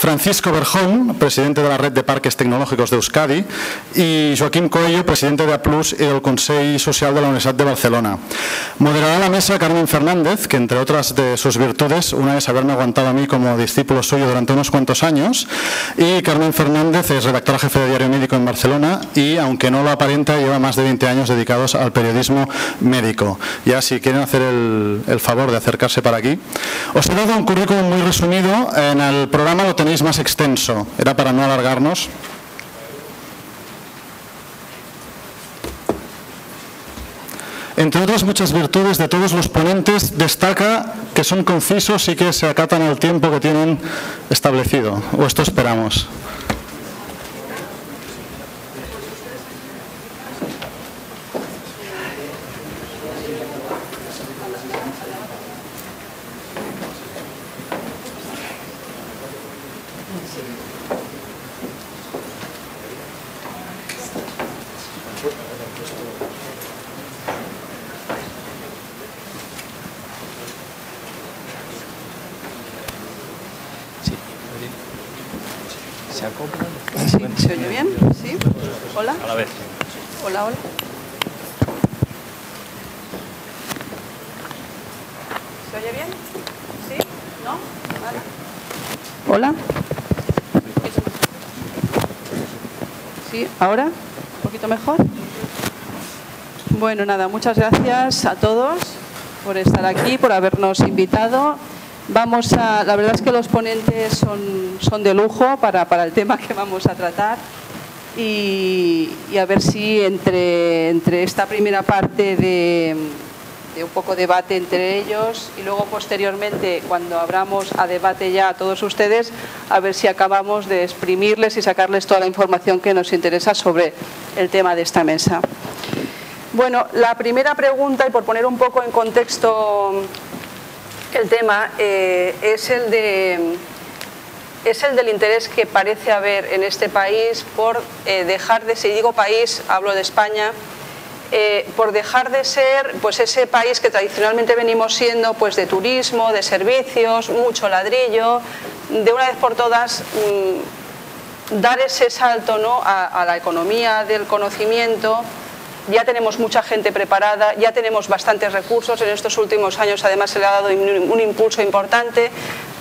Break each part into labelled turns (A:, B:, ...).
A: Francisco Berjón, presidente de la Red de Parques Tecnológicos de Euskadi, y Joaquim Coello, presidente de APLUS y del Consell Social de la Universidad de Barcelona. Moderará la mesa Carmen Fernández, que entre otras de sus virtudes, una es haberme aguantado a mí como discípulo suyo durante unos cuantos años, y Carmen Fernández es redactora jefe de Diario Médico en Barcelona y, aunque no lo aparenta, lleva más de 20 años dedicados al periodismo médico. Ya si quieren hacer el favor de acercarse para aquí. Os he dado un currículum muy resumido, en el programa lo tenéis más extenso, era para no alargarnos. Entre otras muchas virtudes de todos los ponentes, destaca que son concisos y que se acatan al tiempo que tienen establecido, o esto esperamos.
B: ¿Se oye bien? ¿Sí? ¿Hola?
C: A la vez.
B: Hola, hola. ¿Se oye bien? ¿Sí? ¿No? ¿Nada? ¿Hola? ¿Sí? ¿Ahora? ¿Un poquito mejor? Bueno, nada, muchas gracias a todos por estar aquí, por habernos invitado. La verdad es que los ponentes son de lujo para el tema que vamos a tratar y a ver si entre esta primera parte de un poco debate entre ellos y luego posteriormente cuando abramos a debate ya a todos ustedes, a ver si acabamos de exprimirles y sacarles toda la información que nos interesa sobre el tema de esta mesa. Bueno, la primera pregunta, y por poner un poco en contexto el tema, es el del interés que parece haber en este país por dejar de ser, y digo país, hablo de España, por dejar de ser pues ese país que tradicionalmente venimos siendo pues de turismo, de servicios, mucho ladrillo, de una vez por todas dar ese salto, ¿no?, a la economía del conocimiento. Ya tenemos mucha gente preparada, ya tenemos bastantes recursos, en estos últimos años además se le ha dado un impulso importante,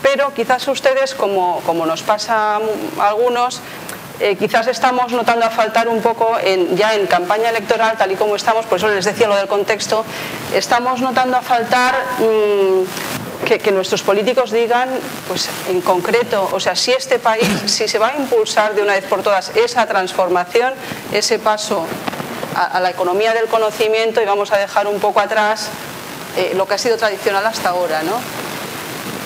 B: pero quizás ustedes, como nos pasa a algunos, quizás estamos notando a faltar un poco, ya en campaña electoral, tal y como estamos, por eso les decía lo del contexto, estamos notando a faltar que nuestros políticos digan, pues en concreto, o sea, si este país, si se va a impulsar de una vez por todas esa transformación, ese paso a la economía del conocimiento, y vamos a dejar un poco atrás lo que ha sido tradicional hasta ahora, ¿no?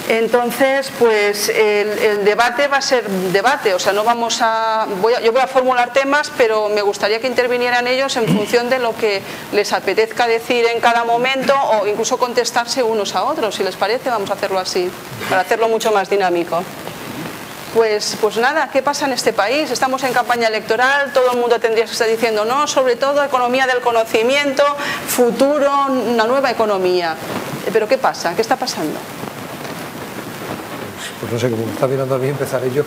B: Entonces, pues el debate va a ser debate, o sea, no vamos a... Yo voy a formular temas, pero me gustaría que intervinieran ellos en función de lo que les apetezca decir en cada momento o incluso contestarse unos a otros, si les parece, vamos a hacerlo así, para hacerlo mucho más dinámico. Pues nada, ¿qué pasa en este país? Estamos en campaña electoral, todo el mundo tendría que estar diciendo no, sobre todo economía del conocimiento, futuro, una nueva economía. ¿Pero qué pasa? ¿Qué está pasando?
D: Pues no sé, como me está mirando a mí, empezaré yo.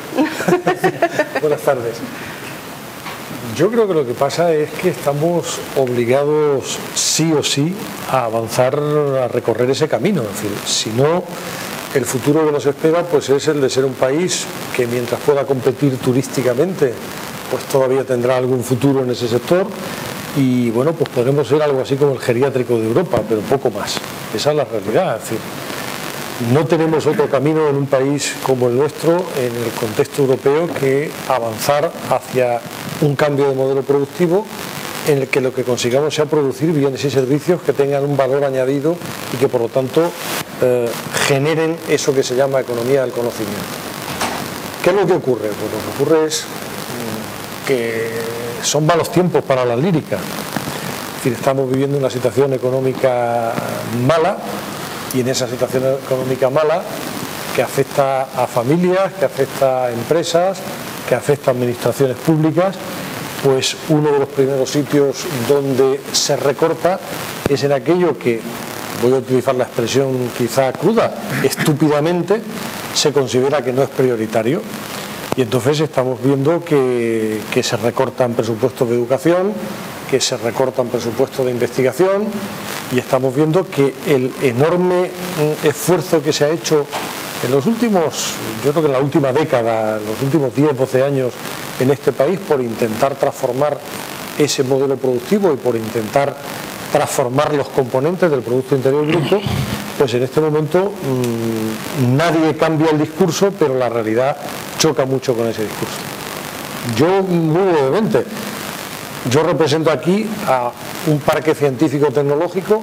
D: Buenas tardes. Yo creo que lo que pasa es que estamos obligados sí o sí a avanzar, a recorrer ese camino. Es decir, si no, el futuro que nos espera pues es el de ser un país que mientras pueda competir turísticamente pues todavía tendrá algún futuro en ese sector y bueno, pues podremos ser algo así como el geriátrico de Europa, pero poco más. Esa es la realidad. Es decir, no tenemos otro camino en un país como el nuestro en el contexto europeo que avanzar hacia un cambio de modelo productivo en el que lo que consigamos sea producir bienes y servicios que tengan un valor añadido y que por lo tanto generen eso que se llama economía del conocimiento. ¿Qué es lo que ocurre? Pues lo que ocurre es que son malos tiempos para la lírica. Es decir, estamos viviendo una situación económica mala y en esa situación económica mala que afecta a familias, que afecta a empresas, que afecta a administraciones públicas, pues uno de los primeros sitios donde se recorta es en aquello que, voy a utilizar la expresión quizá cruda, estúpidamente se considera que no es prioritario, Y entonces estamos viendo que se recortan presupuestos de educación, que se recortan presupuestos de investigación, y estamos viendo que el enorme esfuerzo que se ha hecho en los últimos, yo creo que en la última década, en los últimos 10, 12 años en este país, por intentar transformar ese modelo productivo y por intentar transformar los componentes del Producto Interior Bruto, pues en este momento nadie cambia el discurso, pero la realidad choca mucho con ese discurso. Yo, muy brevemente, yo represento aquí a un parque científico-tecnológico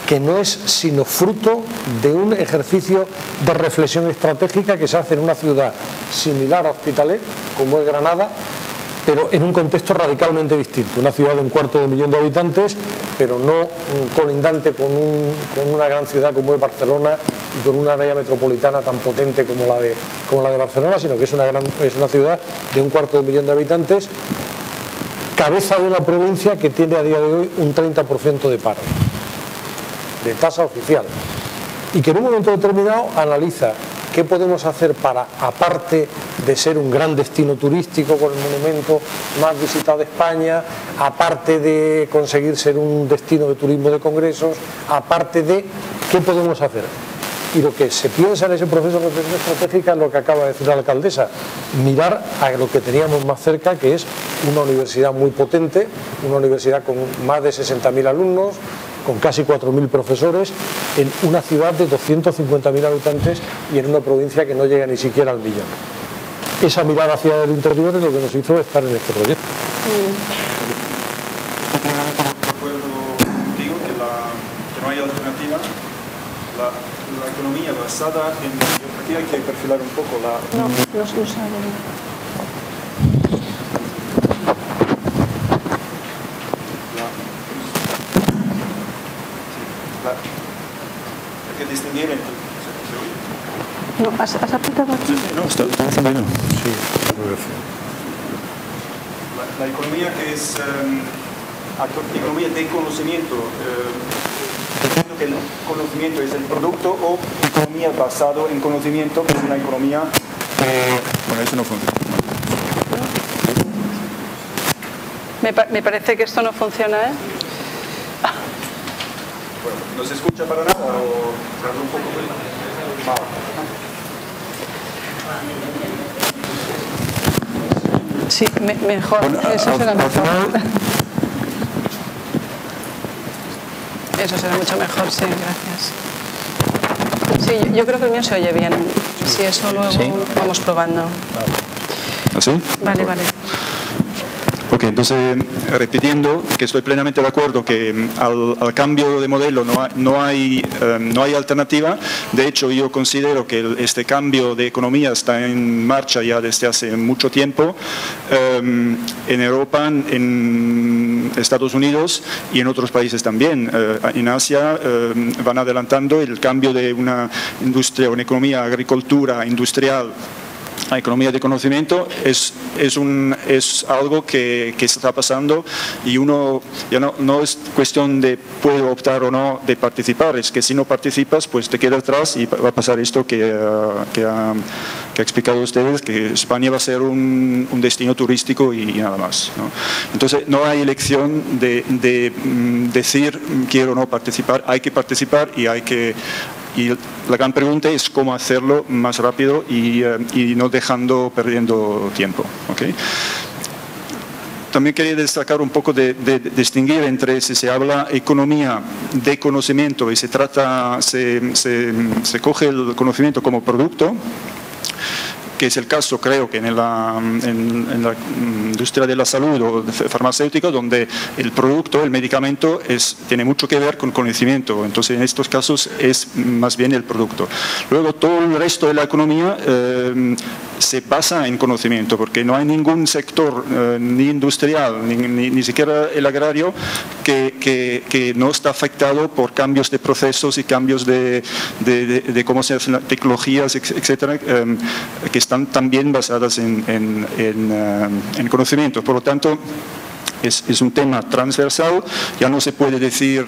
D: que no es sino fruto de un ejercicio de reflexión estratégica que se hace en una ciudad similar a Hospitalet, como es Granada, pero en un contexto radicalmente distinto. Una ciudad de 250.000 de habitantes, pero no colindante con una gran ciudad como es Barcelona y con una área metropolitana tan potente como la de Barcelona, sino que es una ciudad de 250.000 de habitantes, cabeza de una provincia que tiene a día de hoy un 30% de paro, de tasa oficial, y que en un momento determinado analiza qué podemos hacer para, aparte de ser un gran destino turístico con el monumento más visitado de España, aparte de conseguir ser un destino de turismo de congresos, aparte de qué podemos hacer. Y lo que se piensa en ese proceso de reflexión estratégica es lo que acaba de decir la alcaldesa, mirar a lo que teníamos más cerca, que es una universidad muy potente, una universidad con más de 60.000 alumnos, con casi 4.000 profesores, en una ciudad de 250.000 habitantes y en una provincia que no llega ni siquiera al millón. Esa mirada hacia el interior es lo que nos hizo estar en este proyecto.
C: Digo que no hay alternativa. La economía basada en... Aquí hay que perfilar un poco la...
B: No sabe.
C: Hay que distinguir entre... ¿Se oye?
B: No, ¿has apretado aquí?
C: No, está haciendo bien.
D: Sí,
C: La economía que es economía de conocimiento, entiendo que el conocimiento es el producto, o economía basado en conocimiento, que es una economía... bueno, eso no funciona.
B: Me parece que esto no funciona, ¿eh?
C: Bueno, ¿no se escucha para nada o se habla un poco?
B: Sí, mejor, bueno, eso será mejor. Eso será mucho mejor, sí, gracias. Sí, yo creo que el mío se oye bien. Si eso luego ¿sí? Vamos probando.
C: ¿Así?
B: Vale, vale.
C: Ok, entonces, repitiendo que estoy plenamente de acuerdo que al cambio de modelo no hay alternativa. De hecho, yo considero que este cambio de economía está en marcha ya desde hace mucho tiempo en Europa, en Estados Unidos y en otros países también. En Asia van adelantando el cambio de una industria, una economía, agricultura industrial, la economía de conocimiento es algo que está pasando, y uno ya no es cuestión de puedo optar o no de participar, es que si no participas pues te quedas atrás y va a pasar esto que ha explicado ustedes, que España va a ser un destino turístico y nada más, ¿no? Entonces no hay elección de decir quiero o no participar, hay que participar y la gran pregunta es cómo hacerlo más rápido y no perdiendo tiempo. ¿Okay? También quería destacar un poco de distinguir entre si se habla economía de conocimiento y se coge el conocimiento como producto, que es el caso, creo, que en la industria de la salud o farmacéutica, donde el producto, el medicamento, tiene mucho que ver con conocimiento. Entonces, en estos casos es más bien el producto. Luego, todo el resto de la economía se basa en conocimiento, porque no hay ningún sector, ni industrial, ni siquiera el agrario, que no está afectado por cambios de procesos y cambios de cómo se hacen las tecnologías, etcétera, que están también basadas en conocimiento. Por lo tanto, es un tema transversal. Ya no se puede decir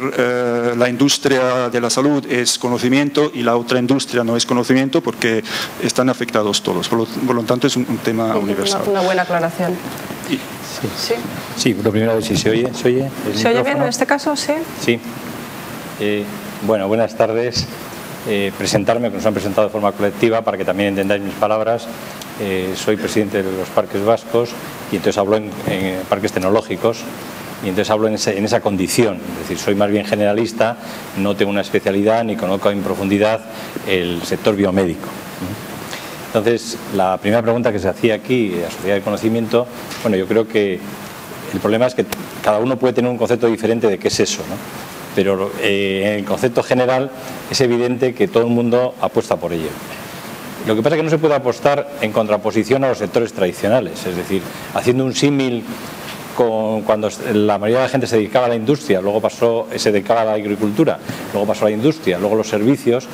C: la industria de la salud es conocimiento y la otra industria no es conocimiento, porque están afectados todos. Por lo tanto, es un tema universal.
B: Una buena aclaración.
E: Sí, lo primero es si se oye. ¿Se
B: oye bien en este caso? Sí.
E: Sí. Bueno, buenas tardes. Presentarme, que nos han presentado de forma colectiva para que también entendáis mis palabras. Soy presidente de los parques vascos y entonces hablo en parques tecnológicos y entonces hablo en esa condición, es decir, soy más bien generalista, no tengo una especialidad ni conozco en profundidad el sector biomédico. Entonces, la primera pregunta que se hacía aquí, la sociedad de conocimiento, bueno, yo creo que el problema es que cada uno puede tener un concepto diferente de qué es eso, ¿no? Pero en el concepto general es evidente que todo el mundo apuesta por ello. Lo que pasa es que no se puede apostar en contraposición a los sectores tradicionales, es decir, haciendo un símil con cuando la mayoría de la gente se dedicaba a la industria, luego se dedicaba a la agricultura, luego pasó a la industria, luego los servicios.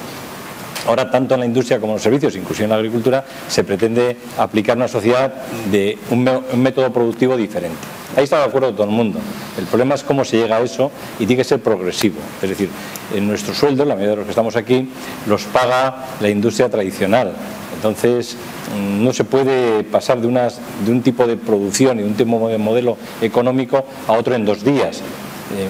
E: Ahora, tanto en la industria como en los servicios, incluso en la agricultura, se pretende aplicar una sociedad de un método productivo diferente. Ahí está de acuerdo todo el mundo. El problema es cómo se llega a eso y tiene que ser progresivo. Es decir, en nuestro sueldo, la mayoría de los que estamos aquí, los paga la industria tradicional. Entonces, no se puede pasar de un tipo de producción y de un tipo de modelo económico a otro en 2 días.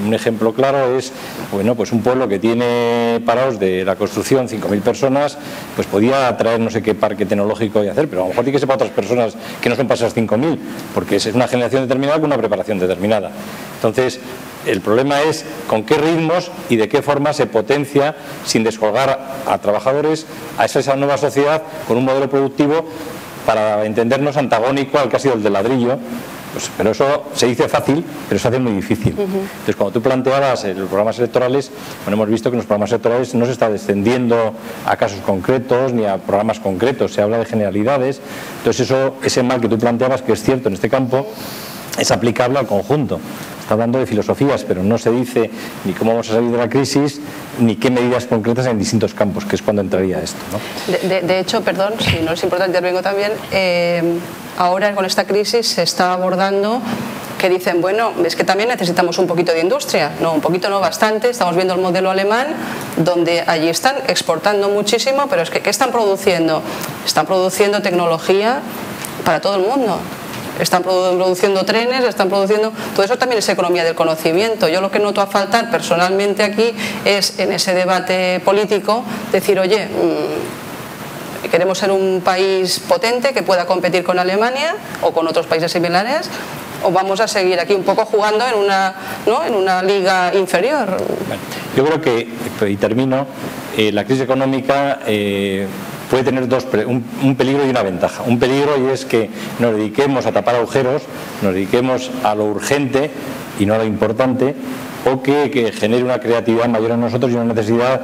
E: Un ejemplo claro es, bueno, pues un pueblo que tiene parados de la construcción 5.000 personas, pues podía traer no sé qué parque tecnológico y hacer, pero a lo mejor tiene que ser para otras personas que no son para esas 5.000, porque es una generación determinada con una preparación determinada. Entonces, el problema es con qué ritmos y de qué forma se potencia sin descolgar a trabajadores a esa nueva sociedad con un modelo productivo, para entendernos, antagónico al que ha sido el del ladrillo. Pues, pero eso se dice fácil, pero se hace muy difícil. Entonces, cuando tú planteabas los programas electorales, bueno, hemos visto que en los programas electorales no se está descendiendo a casos concretos ni a programas concretos, se habla de generalidades. Entonces, ese mal que tú planteabas, que es cierto en este campo, es aplicable al conjunto. Está hablando de filosofías, pero no se dice ni cómo vamos a salir de la crisis, ni qué medidas concretas en distintos campos, que es cuando entraría esto, ¿no?
B: De hecho, perdón, si no es importante, intervengo también. Ahora con esta crisis se está abordando que dicen, bueno, es que también necesitamos un poquito de industria, no, un poquito no, bastante. Estamos viendo el modelo alemán, donde allí están exportando muchísimo, pero es que ¿qué están produciendo? Están produciendo tecnología para todo el mundo. Están produciendo trenes, están produciendo... Todo eso también es economía del conocimiento. Yo lo que noto a faltar personalmente aquí es, en ese debate político, decir, oye, queremos ser un país potente que pueda competir con Alemania o con otros países similares, o vamos a seguir aquí un poco jugando en una liga inferior.
E: Bueno, yo creo que, y termino, la crisis económica puede tener un peligro y una ventaja. Un peligro, y es que nos dediquemos a tapar agujeros, nos dediquemos a lo urgente y no a lo importante, o que genere una creatividad mayor en nosotros y una necesidad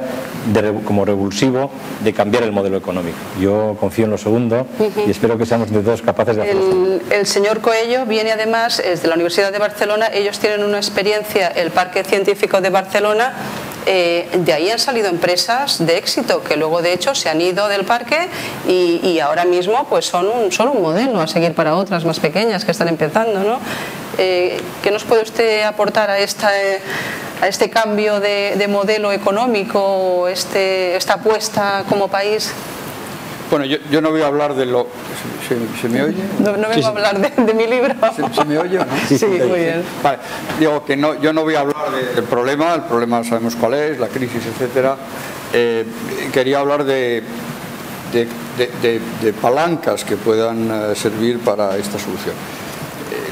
E: como revulsivo de cambiar el modelo económico. Yo confío en lo segundo y espero que seamos de todos capaces de hacerlo.
B: El señor Coello viene además, es de la Universidad de Barcelona. Ellos tienen una experiencia, el Parque Científico de Barcelona. De ahí han salido empresas de éxito que luego de hecho se han ido del parque y ahora mismo pues son un modelo a seguir para otras más pequeñas que están empezando, ¿no? ¿Qué nos puede usted aportar a este cambio de modelo económico, esta apuesta como país?
F: Bueno, yo no voy a hablar de lo... ¿Se me oye?
B: No vengo a hablar de mi libro.
F: ¿Se me oye o no?
B: Sí, muy bien.
F: Vale, digo que no, yo no voy a hablar del problema, el problema sabemos cuál es, la crisis, etcétera. Quería hablar de palancas que puedan servir para esta solución.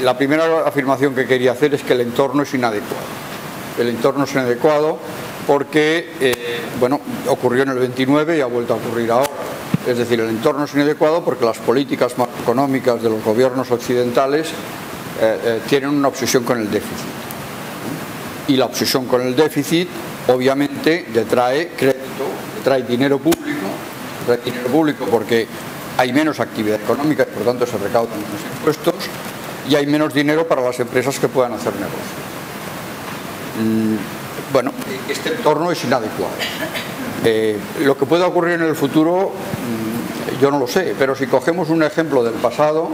F: La primera afirmación que quería hacer es que el entorno es inadecuado. El entorno es inadecuado porque, bueno, ocurrió en el 29 y ha vuelto a ocurrir ahora. Es decir, el entorno es inadecuado porque las políticas macroeconómicas de los gobiernos occidentales tienen una obsesión con el déficit. Y la obsesión con el déficit, obviamente, detrae crédito, detrae dinero público porque hay menos actividad económica y por tanto se recaudan menos impuestos y hay menos dinero para las empresas que puedan hacer negocio. Bueno, este entorno es inadecuado. Lo que pueda ocurrir en el futuro, yo no lo sé, pero si cogemos un ejemplo del pasado,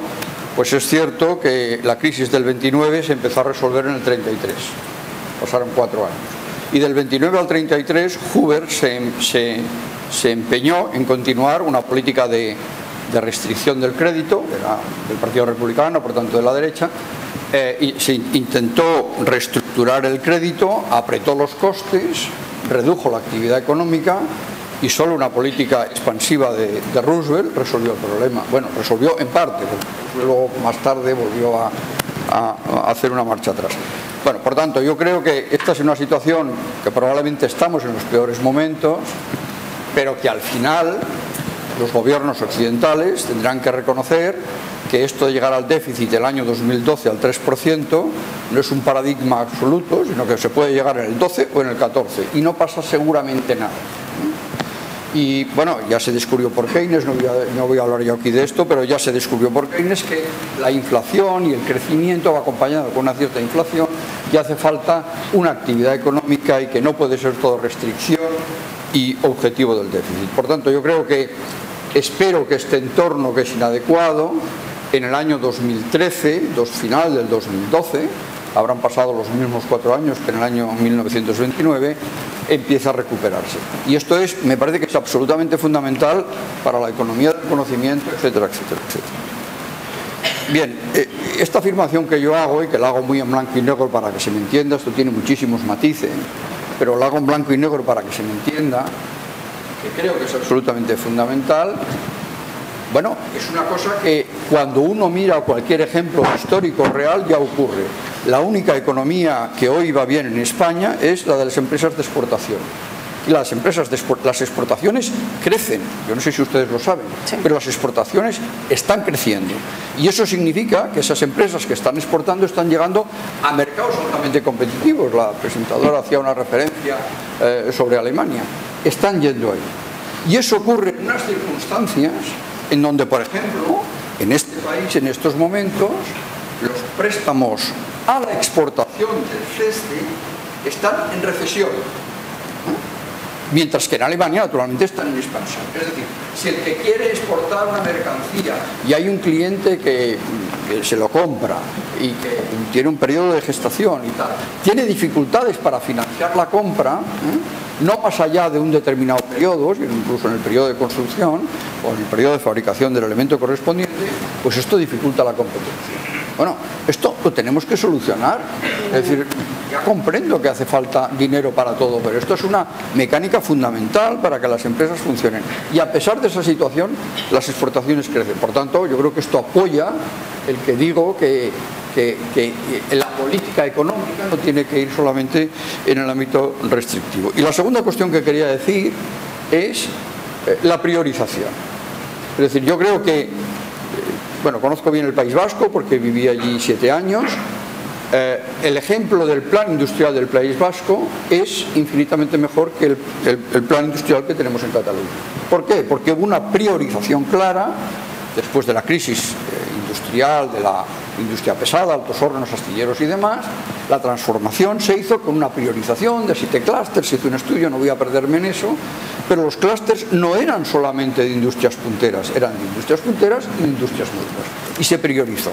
F: pues es cierto que la crisis del 29 se empezó a resolver en el 33. Pasaron 4 años. Y del 29 al 33, Hoover se empeñó en continuar una política de restricción del crédito, del Partido Republicano, por tanto de la derecha, y se intentó reestructurar el crédito, apretó los costes, redujo la actividad económica, y solo una política expansiva de Roosevelt resolvió el problema. Bueno, resolvió en parte, luego más tarde volvió a hacer una marcha atrás. Bueno, por tanto, yo creo que esta es una situación que probablemente estamos en los peores momentos, pero que al final los gobiernos occidentales tendrán que reconocer que esto de llegar al déficit del año 2012 al 3% no es un paradigma absoluto, sino que se puede llegar en el 12 o en el 14 y no pasa seguramente nada. Y bueno, ya se descubrió por Keynes, no voy a hablar yo aquí de esto, pero ya se descubrió por Keynes que la inflación y el crecimiento va acompañado con una cierta inflación y hace falta una actividad económica y que no puede ser todo restricción y objetivo del déficit. Por tanto, yo creo que espero que este entorno que es inadecuado en el año 2013, final del 2012, habrán pasado los mismos 4 años que en el año 1929, empieza a recuperarse. Y esto me parece que es absolutamente fundamental para la economía del conocimiento, etcétera, etcétera, etcétera. Bien, esta afirmación que yo hago, y que la hago muy en blanco y negro para que se me entienda, esto tiene muchísimos matices, pero la hago en blanco y negro para que se me entienda, que creo que es absolutamente fundamental. Bueno, es una cosa que cuando uno mira cualquier ejemplo histórico real ya ocurre. La única economía que hoy va bien en España es la de las empresas de exportación. Y las exportaciones crecen, yo no sé si ustedes lo saben, sí, pero las exportaciones están creciendo. Y eso significa que esas empresas que están exportando están llegando a mercados altamente competitivos. La presentadora hacía una referencia sobre Alemania. Están yendo ahí. Y eso ocurre en unas circunstancias en donde, por ejemplo, en este país, en estos momentos, los préstamos a la exportación del CESDE están en recesión, mientras que en Alemania, naturalmente, están en expansión. Es decir, si el que quiere exportar una mercancía y hay un cliente que se lo compra y que tiene un periodo de gestación y tal, tiene dificultades para financiar la compra, no pasa allá de un determinado periodo, incluso en el periodo de construcción o en el periodo de fabricación del elemento correspondiente, pues esto dificulta la competencia. Bueno, esto lo tenemos que solucionar. Es decir, ya comprendo que hace falta dinero para todo, pero esto es una mecánica fundamental para que las empresas funcionen. Y a pesar de esa situación, las exportaciones crecen. Por tanto, yo creo que esto apoya el que digo que la política económica no tiene que ir solamente en el ámbito restrictivo. Y la segunda cuestión que quería decir es la priorización. Es decir, yo creo que, bueno, conozco bien el País Vasco porque viví allí 7 años. El ejemplo del plan industrial del País Vasco es infinitamente mejor que el plan industrial que tenemos en Cataluña. ¿Por qué? Porque hubo una priorización clara después de la crisis industrial, de la industria pesada, altos hornos, astilleros y demás. La transformación se hizo con una priorización de 7 clústeres, se hizo un estudio, no voy a perderme en eso, pero los clústeres no eran solamente de industrias punteras, eran de industrias punteras y de industrias nuevas, y se priorizó.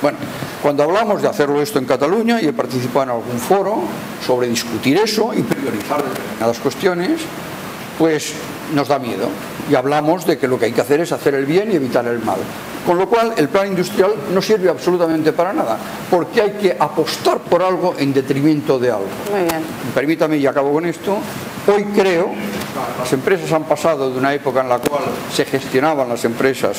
F: Bueno, cuando hablamos de hacerlo esto en Cataluña, y he participado en algún foro sobre discutir eso y priorizar determinadas cuestiones, pues nos da miedo, y hablamos de que lo que hay que hacer es hacer el bien y evitar el mal. Con lo cual, el plan industrial no sirve absolutamente para nada, porque hay que apostar por algo en detrimento de algo.
B: Muy bien.
F: Permítame, y acabo con esto, hoy creo, las empresas han pasado de una época en la cual se gestionaban las empresas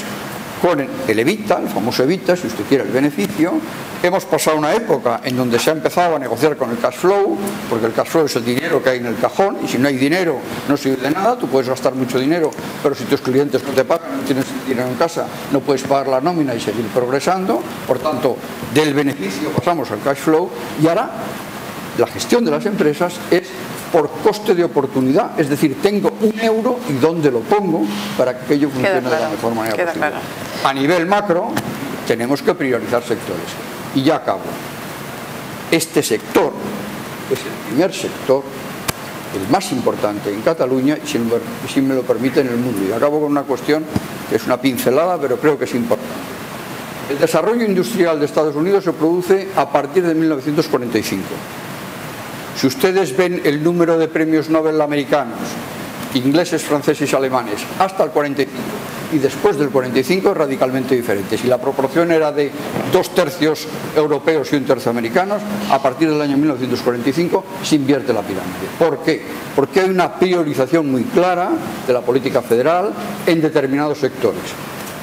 F: con el Evita, el famoso Evita, si usted quiere el beneficio. Hemos pasado una época en donde se ha empezado a negociar con el cash flow, porque el cash flow es el dinero que hay en el cajón, y si no hay dinero no sirve de nada. Tú puedes gastar mucho dinero, pero si tus clientes no te pagan, no tienes dinero en casa, no puedes pagar la nómina y seguir progresando. Por tanto, del beneficio pasamos al cash flow, y ahora la gestión de las empresas es por coste de oportunidad, es decir, tengo un euro y dónde lo pongo para que aquello funcione de la mejor manera posible. Claro. A nivel macro tenemos que priorizar sectores. Y ya acabo. Este sector es el primer sector, el más importante en Cataluña y, si me lo permite, en el mundo. Y acabo con una cuestión que es una pincelada, pero creo que es importante. El desarrollo industrial de Estados Unidos se produce a partir de 1945. Si ustedes ven el número de premios Nobel americanos, ingleses, franceses y alemanes, hasta el 45 y después del 45 es radicalmente diferente. Si la proporción era de 2/3 europeos y 1/3 americanos, a partir del año 1945 se invierte la pirámide. ¿Por qué? Porque hay una priorización muy clara de la política federal en determinados sectores.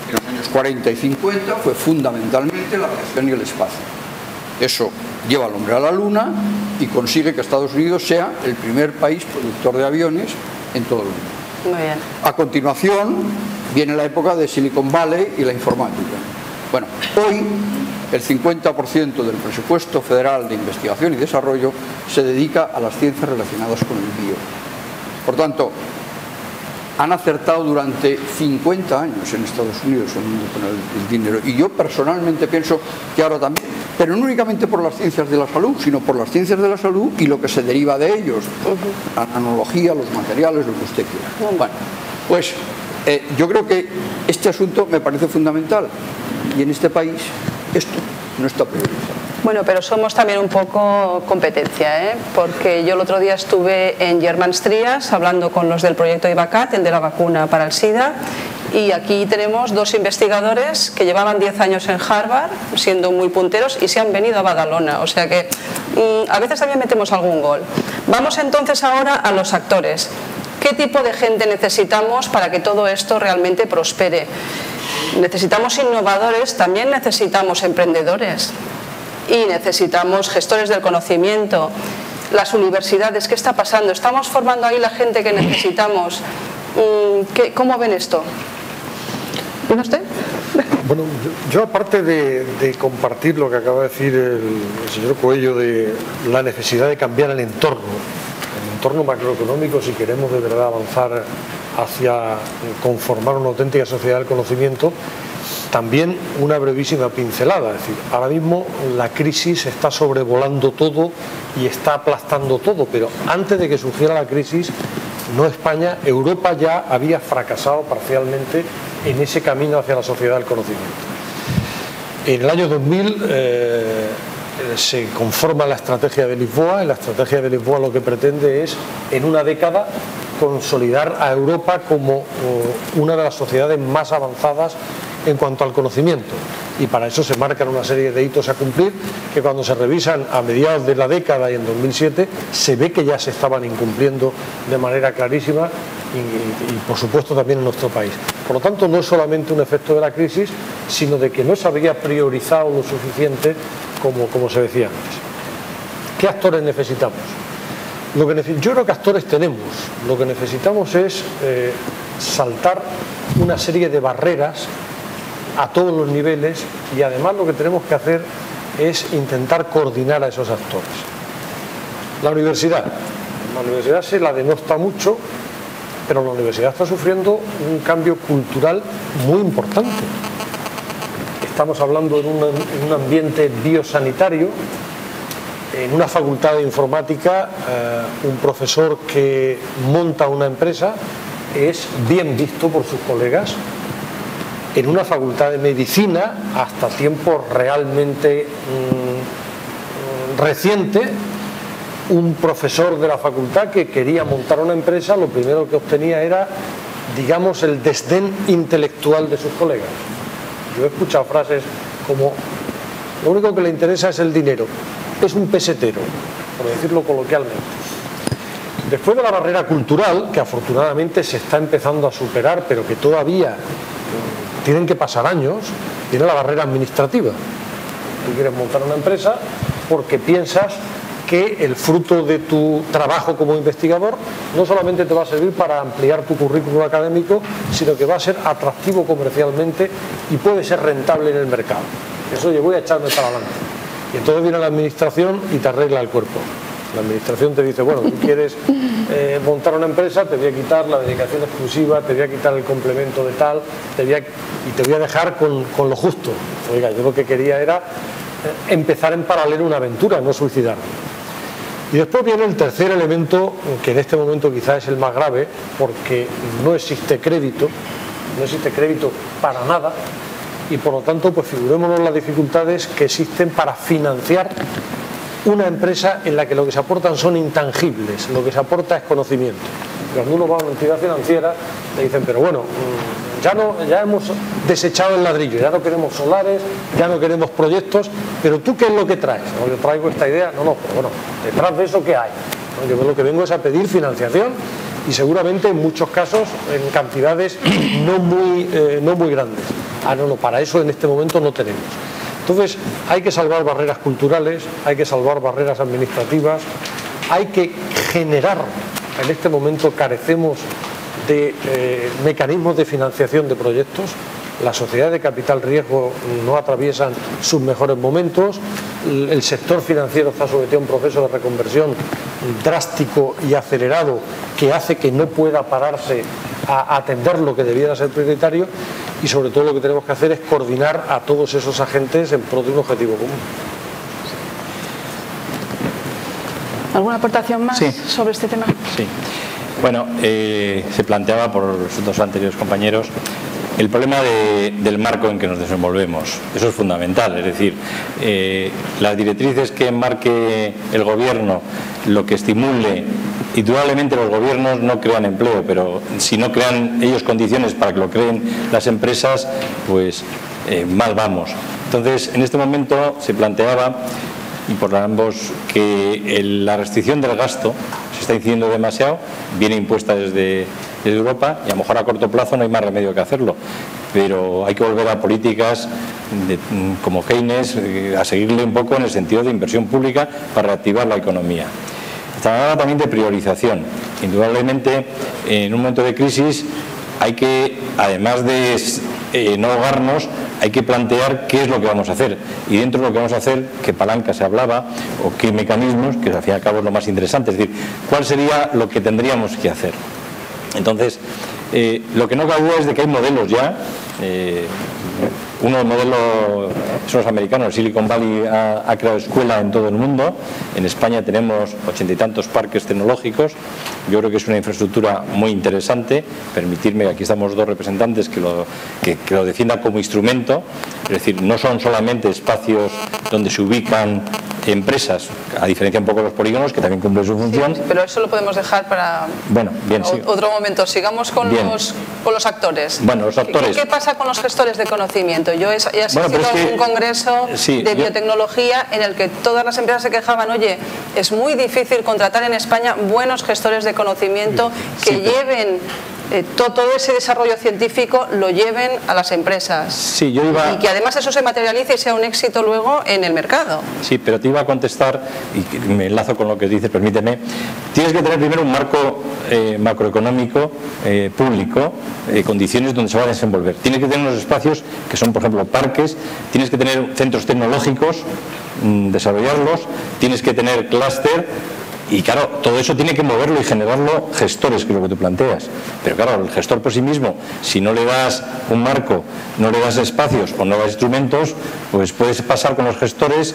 F: En los años 40 y 50 fue fundamentalmente la aviación y el espacio. Eso lleva al hombre a la luna y consigue que Estados Unidos sea el primer país productor de aviones en todo el mundo.
B: Muy bien.
F: A continuación viene la época de Silicon Valley y la informática. Bueno, hoy el 50% del presupuesto federal de investigación y desarrollo se dedica a las ciencias relacionadas con el bio. Por tanto, han acertado durante 50 años en Estados Unidos con el dinero. Y yo personalmente pienso que ahora también, pero no únicamente por las ciencias de la salud, sino por las ciencias de la salud y lo que se deriva de ellos. La nanología, los materiales, lo que usted quiera. Bueno, pues yo creo que este asunto me parece fundamental. Y en este país esto no está priorizado.
B: Bueno, pero somos también un poco competencia, porque yo el otro día estuve en Germanstrias hablando con los del proyecto IVACAT, el de la vacuna para el SIDA, y aquí tenemos 2 investigadores que llevaban 10 años en Harvard, siendo muy punteros, y se han venido a Badalona, o sea que a veces también metemos algún gol. Vamos entonces ahora a los actores. ¿Qué tipo de gente necesitamos para que todo esto realmente prospere? Necesitamos innovadores, también necesitamos emprendedores. Y necesitamos gestores del conocimiento, las universidades. ¿Qué está pasando? ¿Estamos formando ahí la gente que necesitamos? ¿Cómo ven esto? ¿Viene usted?
D: Bueno, yo aparte de compartir lo que acaba de decir el señor Coello de la necesidad de cambiar el entorno macroeconómico si queremos de verdad avanzar hacia conformar una auténtica sociedad del conocimiento, también una brevísima pincelada. Es decir, ahora mismo la crisis está sobrevolando todo y está aplastando todo, pero antes de que surgiera la crisis, no España, Europa ya había fracasado parcialmente en ese camino hacia la sociedad del conocimiento. En el año 2000 se conforma la estrategia de Lisboa. En la estrategia de Lisboa lo que pretende es, en una década, consolidar a Europa como una de las sociedades más avanzadas en cuanto al conocimiento, y para eso se marcan una serie de hitos a cumplir que cuando se revisan a mediados de la década y en 2007 se ve que ya se estaban incumpliendo de manera clarísima y por supuesto también en nuestro país. Por lo tanto, no es solamente un efecto de la crisis, sino de que no se había priorizado lo suficiente como se decía antes. ¿Qué actores necesitamos? Yo creo que actores tenemos. Lo que necesitamos es saltar una serie de barreras a todos los niveles, y además lo que tenemos que hacer es intentar coordinar a esos actores. La universidad se la denosta mucho, pero la universidad está sufriendo un cambio cultural muy importante. Estamos hablando en un ambiente biosanitario. En una facultad de informática, un profesor que monta una empresa es bien visto por sus colegas. En una facultad de medicina, hasta tiempo realmente reciente, un profesor de la facultad que quería montar una empresa, lo primero que obtenía era, digamos, el desdén intelectual de sus colegas. Yo he escuchado frases como: lo único que le interesa es el dinero, es un pesetero, por decirlo coloquialmente. Después de la barrera cultural, que afortunadamente se está empezando a superar, pero que todavía tienen que pasar años, viene la barrera administrativa. Tú quieres montar una empresa porque piensas que el fruto de tu trabajo como investigador no solamente te va a servir para ampliar tu currículum académico, sino que va a ser atractivo comercialmente y puede ser rentable en el mercado. Eso yo voy a echarme para adelante. Y entonces viene la administración y te arregla el cuerpo. La administración te dice: bueno, tú quieres montar una empresa, te voy a quitar la dedicación exclusiva, te voy a quitar el complemento de tal, y te voy a dejar con lo justo. Oiga, yo lo que quería era empezar en paralelo una aventura, no suicidarme. Y después viene el tercer elemento, que en este momento quizás es el más grave, porque no existe crédito para nada, y por lo tanto pues figurémonos las dificultades que existen para financiar una empresa en la que lo que se aportan son intangibles, lo que se aporta es conocimiento. Cuando uno va a una entidad financiera le dicen, pero bueno, ya hemos desechado el ladrillo, ya no queremos solares, ya no queremos proyectos, pero ¿tú qué es lo que traes? No, yo traigo esta idea, no, pero bueno, detrás de eso ¿qué hay? ¿No? Yo lo que vengo es a pedir financiación y seguramente en muchos casos en cantidades no muy grandes. No, para eso en este momento no tenemos. Entonces hay que salvar barreras culturales, hay que salvar barreras administrativas, hay que generar, en este momento carecemos de mecanismos de financiación de proyectos, las sociedades de capital riesgo no atraviesan sus mejores momentos, el sector financiero está sometido a un proceso de reconversión drástico y acelerado que hace que no pueda pararse a atender lo que debiera ser prioritario y sobre todo lo que tenemos que hacer es coordinar a todos esos agentes en pro de un objetivo común.
B: ¿Alguna aportación más sobre este tema?
E: Sí. Bueno, se planteaba por los dos anteriores compañeros el problema del marco en que nos desenvolvemos. Eso es fundamental, es decir, las directrices que marque el gobierno, lo que estimule, indudablemente los gobiernos no crean empleo, pero si no crean ellos condiciones para que lo creen las empresas, pues mal vamos. Entonces, en este momento se planteaba, y por ambos, que la restricción del gasto se está incidiendo demasiado, viene impuesta desde Europa y a lo mejor a corto plazo no hay más remedio que hacerlo, pero hay que volver a políticas como Keynes, a seguirle un poco en el sentido de inversión pública para reactivar la economía. Esta manera también de priorización. Indudablemente, en un momento de crisis hay que, además de no ahogarnos, hay que plantear qué es lo que vamos a hacer y dentro de lo que vamos a hacer, qué palanca se hablaba o qué mecanismos, que al fin y al cabo es lo más interesante, es decir, cuál sería lo que tendríamos que hacer. Entonces, lo que no cabe duda es de que hay modelos ya. Uno modelo son los americanos. Silicon Valley ha creado escuela en todo el mundo. En España tenemos 80 y tantos parques tecnológicos. Yo creo que es una infraestructura muy interesante. Permitirme, aquí estamos dos representantes que lo defiendan como instrumento. Es decir, no son solamente espacios donde se ubican empresas, a diferencia un poco de los polígonos, que también cumplen su función.
B: Sí, pero eso lo podemos dejar para otro momento. Sigamos con los actores.
E: Bueno, los actores.
B: ¿Qué pasa con los gestores de conocimiento? Yo he asistido a un congreso de biotecnología en el que todas las empresas se quejaban, oye, es muy difícil contratar en España buenos gestores de conocimiento que lleven todo ese desarrollo científico, lo lleven a las empresas.
E: Sí, yo iba...
B: Y que además eso se materialice y sea un éxito luego en el mercado.
E: Sí, pero te iba a contestar, y me enlazo con lo que dices, permíteme. Tienes que tener primero un marco macroeconómico público, condiciones donde se va a desenvolver. Tienes que tener unos espacios que son, por ejemplo, parques, tienes que tener centros tecnológicos, desarrollarlos, tienes que tener clúster. Y claro, todo eso tiene que moverlo y generarlo gestores, que es lo que tú planteas. Pero claro, el gestor por sí mismo, si no le das un marco, no le das espacios o no le das instrumentos, pues puedes pasar con los gestores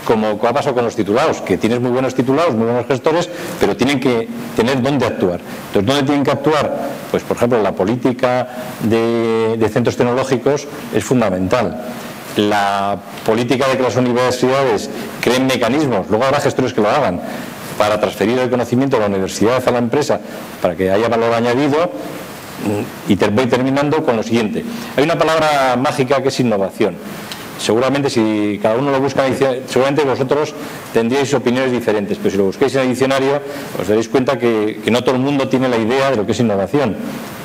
E: como ha pasado con los titulados, que tienes muy buenos titulados, muy buenos gestores, pero tienen que tener dónde actuar. Entonces, ¿dónde tienen que actuar? Pues, por ejemplo, la política de centros tecnológicos es fundamental. La política de que las universidades creen mecanismos, luego habrá gestores que lo hagan, para transferir el conocimiento de la universidad a la empresa para que haya valor añadido. Y voy terminando con lo siguiente. Hay una palabra mágica que es innovación. Seguramente si cada uno lo busca, seguramente vosotros tendríais opiniones diferentes, pero si lo busquéis en el diccionario os daréis cuenta que no todo el mundo tiene la idea de lo que es innovación.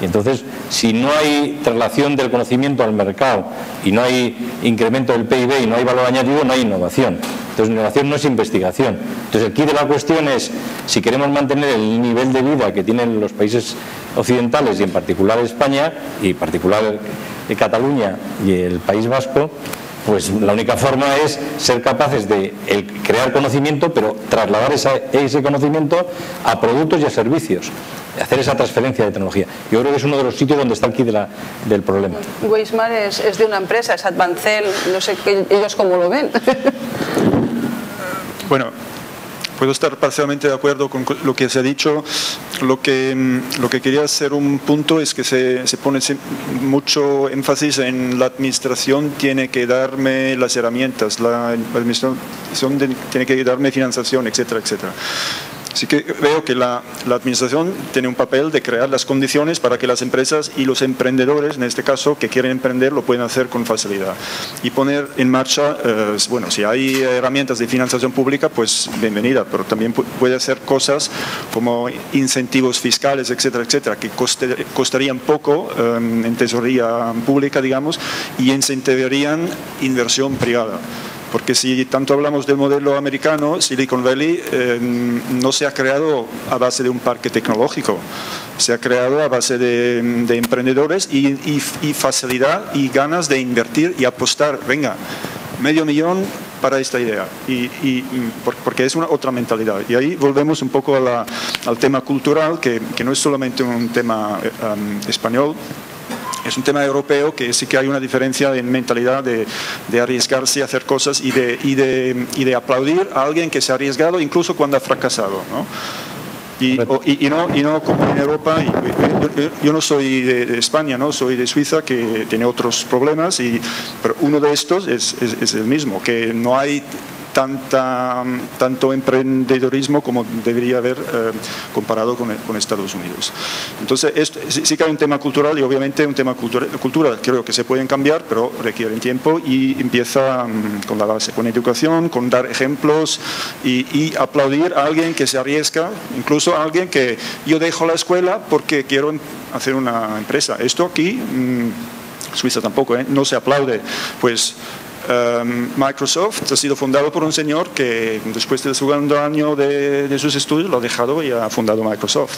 E: Y entonces, si no hay traslación del conocimiento al mercado y no hay incremento del PIB y no hay valor añadido, no hay innovación. Entonces, innovación no es investigación. Entonces, aquí de la cuestión es, si queremos mantener el nivel de vida que tienen los países occidentales y en particular España y en particular Cataluña y el País Vasco, pues la única forma es ser capaces de crear conocimiento, pero trasladar ese conocimiento a productos y a servicios, hacer esa transferencia de tecnología. Yo creo que es uno de los sitios donde está el quid del problema.
B: Weismar es de una empresa, es Advancel, no sé ellos cómo lo ven.
C: Bueno, Puedo estar parcialmente de acuerdo con lo que se ha dicho. Lo que quería hacer un punto es que se pone mucho énfasis en la administración tiene que darme las herramientas, la administración tiene que darme financiación, etcétera, etcétera. Así que veo que la administración tiene un papel de crear las condiciones para que las empresas y los emprendedores, en este caso, que quieren emprender, lo pueden hacer con facilidad. Y poner en marcha, bueno, si hay herramientas de financiación pública, pues bienvenida, pero también puede hacer cosas como incentivos fiscales, etcétera, etcétera, que costarían poco en tesorería pública, digamos, y incentivarían inversión privada. Porque si tanto hablamos del modelo americano, Silicon Valley no se ha creado a base de un parque tecnológico, se ha creado a base de emprendedores y facilidad y ganas de invertir y apostar, venga, $500,000 para esta idea, porque es otra mentalidad. Y ahí volvemos un poco al tema cultural, que no es solamente un tema español, es un tema europeo, que sí que hay una diferencia en mentalidad de arriesgarse a hacer cosas y de aplaudir a alguien que se ha arriesgado incluso cuando ha fracasado, ¿no? Y no como en Europa. Yo no soy de España, ¿no? Soy de Suiza, que tiene otros problemas, pero uno de estos es el mismo, que no hay tanto emprendedorismo como debería haber comparado con Estados Unidos. Entonces, sí que hay un tema cultural, y obviamente un tema cultural creo que se pueden cambiar, pero requieren tiempo, y empieza con la base, con educación, con dar ejemplos y aplaudir a alguien que se arriesga, incluso a alguien que yo dejo la escuela porque quiero hacer una empresa. Esto aquí, Suiza tampoco, no se aplaude, pues. Microsoft ha sido fundado por un señor que después del segundo año de sus estudios lo ha dejado y ha fundado Microsoft.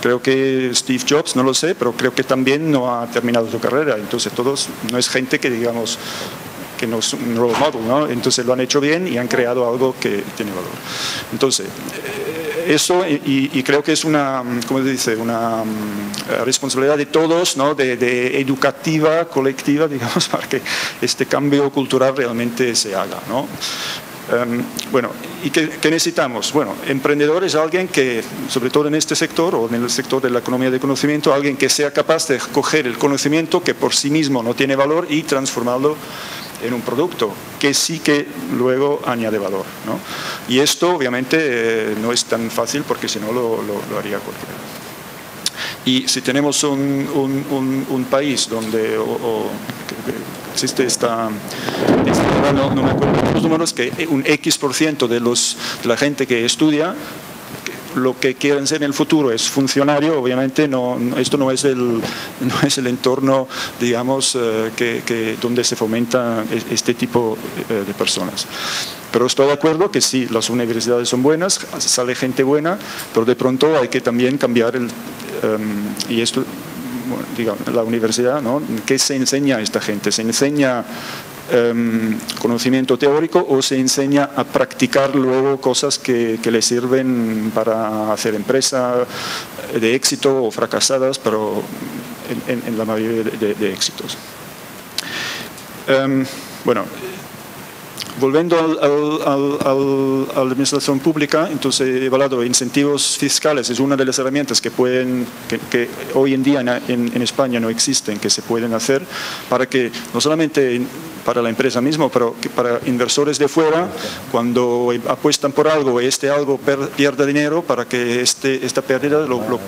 C: Creo que Steve Jobs, no lo sé, pero creo que también no ha terminado su carrera. Entonces no es gente que digamos que no es un role model, ¿no? Entonces lo han hecho bien y han creado algo que tiene valor. Entonces, eso, y creo que es una responsabilidad de todos, ¿no? de educativa, colectiva, digamos, para que este cambio cultural realmente se haga, ¿no? Bueno, ¿y qué necesitamos? Bueno, emprendedor es alguien que, sobre todo en este sector o en el sector de la economía de conocimiento, alguien que sea capaz de coger el conocimiento que por sí mismo no tiene valor y transformarlo en un producto que sí que luego añade valor, ¿no? Y esto obviamente no es tan fácil, porque si no lo haría cualquiera. Y si tenemos un país donde existe no me acuerdo los números, que un X% de la gente que estudia lo que quieren ser en el futuro es funcionario, obviamente esto no es el entorno, digamos, donde se fomenta este tipo de personas. Pero estoy de acuerdo que sí, las universidades son buenas, sale gente buena, pero de pronto hay que también cambiar y esto, bueno, digamos, la universidad, ¿no? ¿Qué se enseña a esta gente? ¿Se enseña conocimiento teórico o se enseña a practicar luego cosas que le sirven para hacer empresa de éxito o fracasadas, pero en la mayoría de éxitos? Bueno, volviendo a la administración pública, entonces he evaluado incentivos fiscales, es una de las herramientas que hoy en día en España no existen, que se pueden hacer para que no solamente para la empresa misma, pero que para inversores de fuera, cuando apuestan por algo y algo pierda dinero, para que esta pérdida lo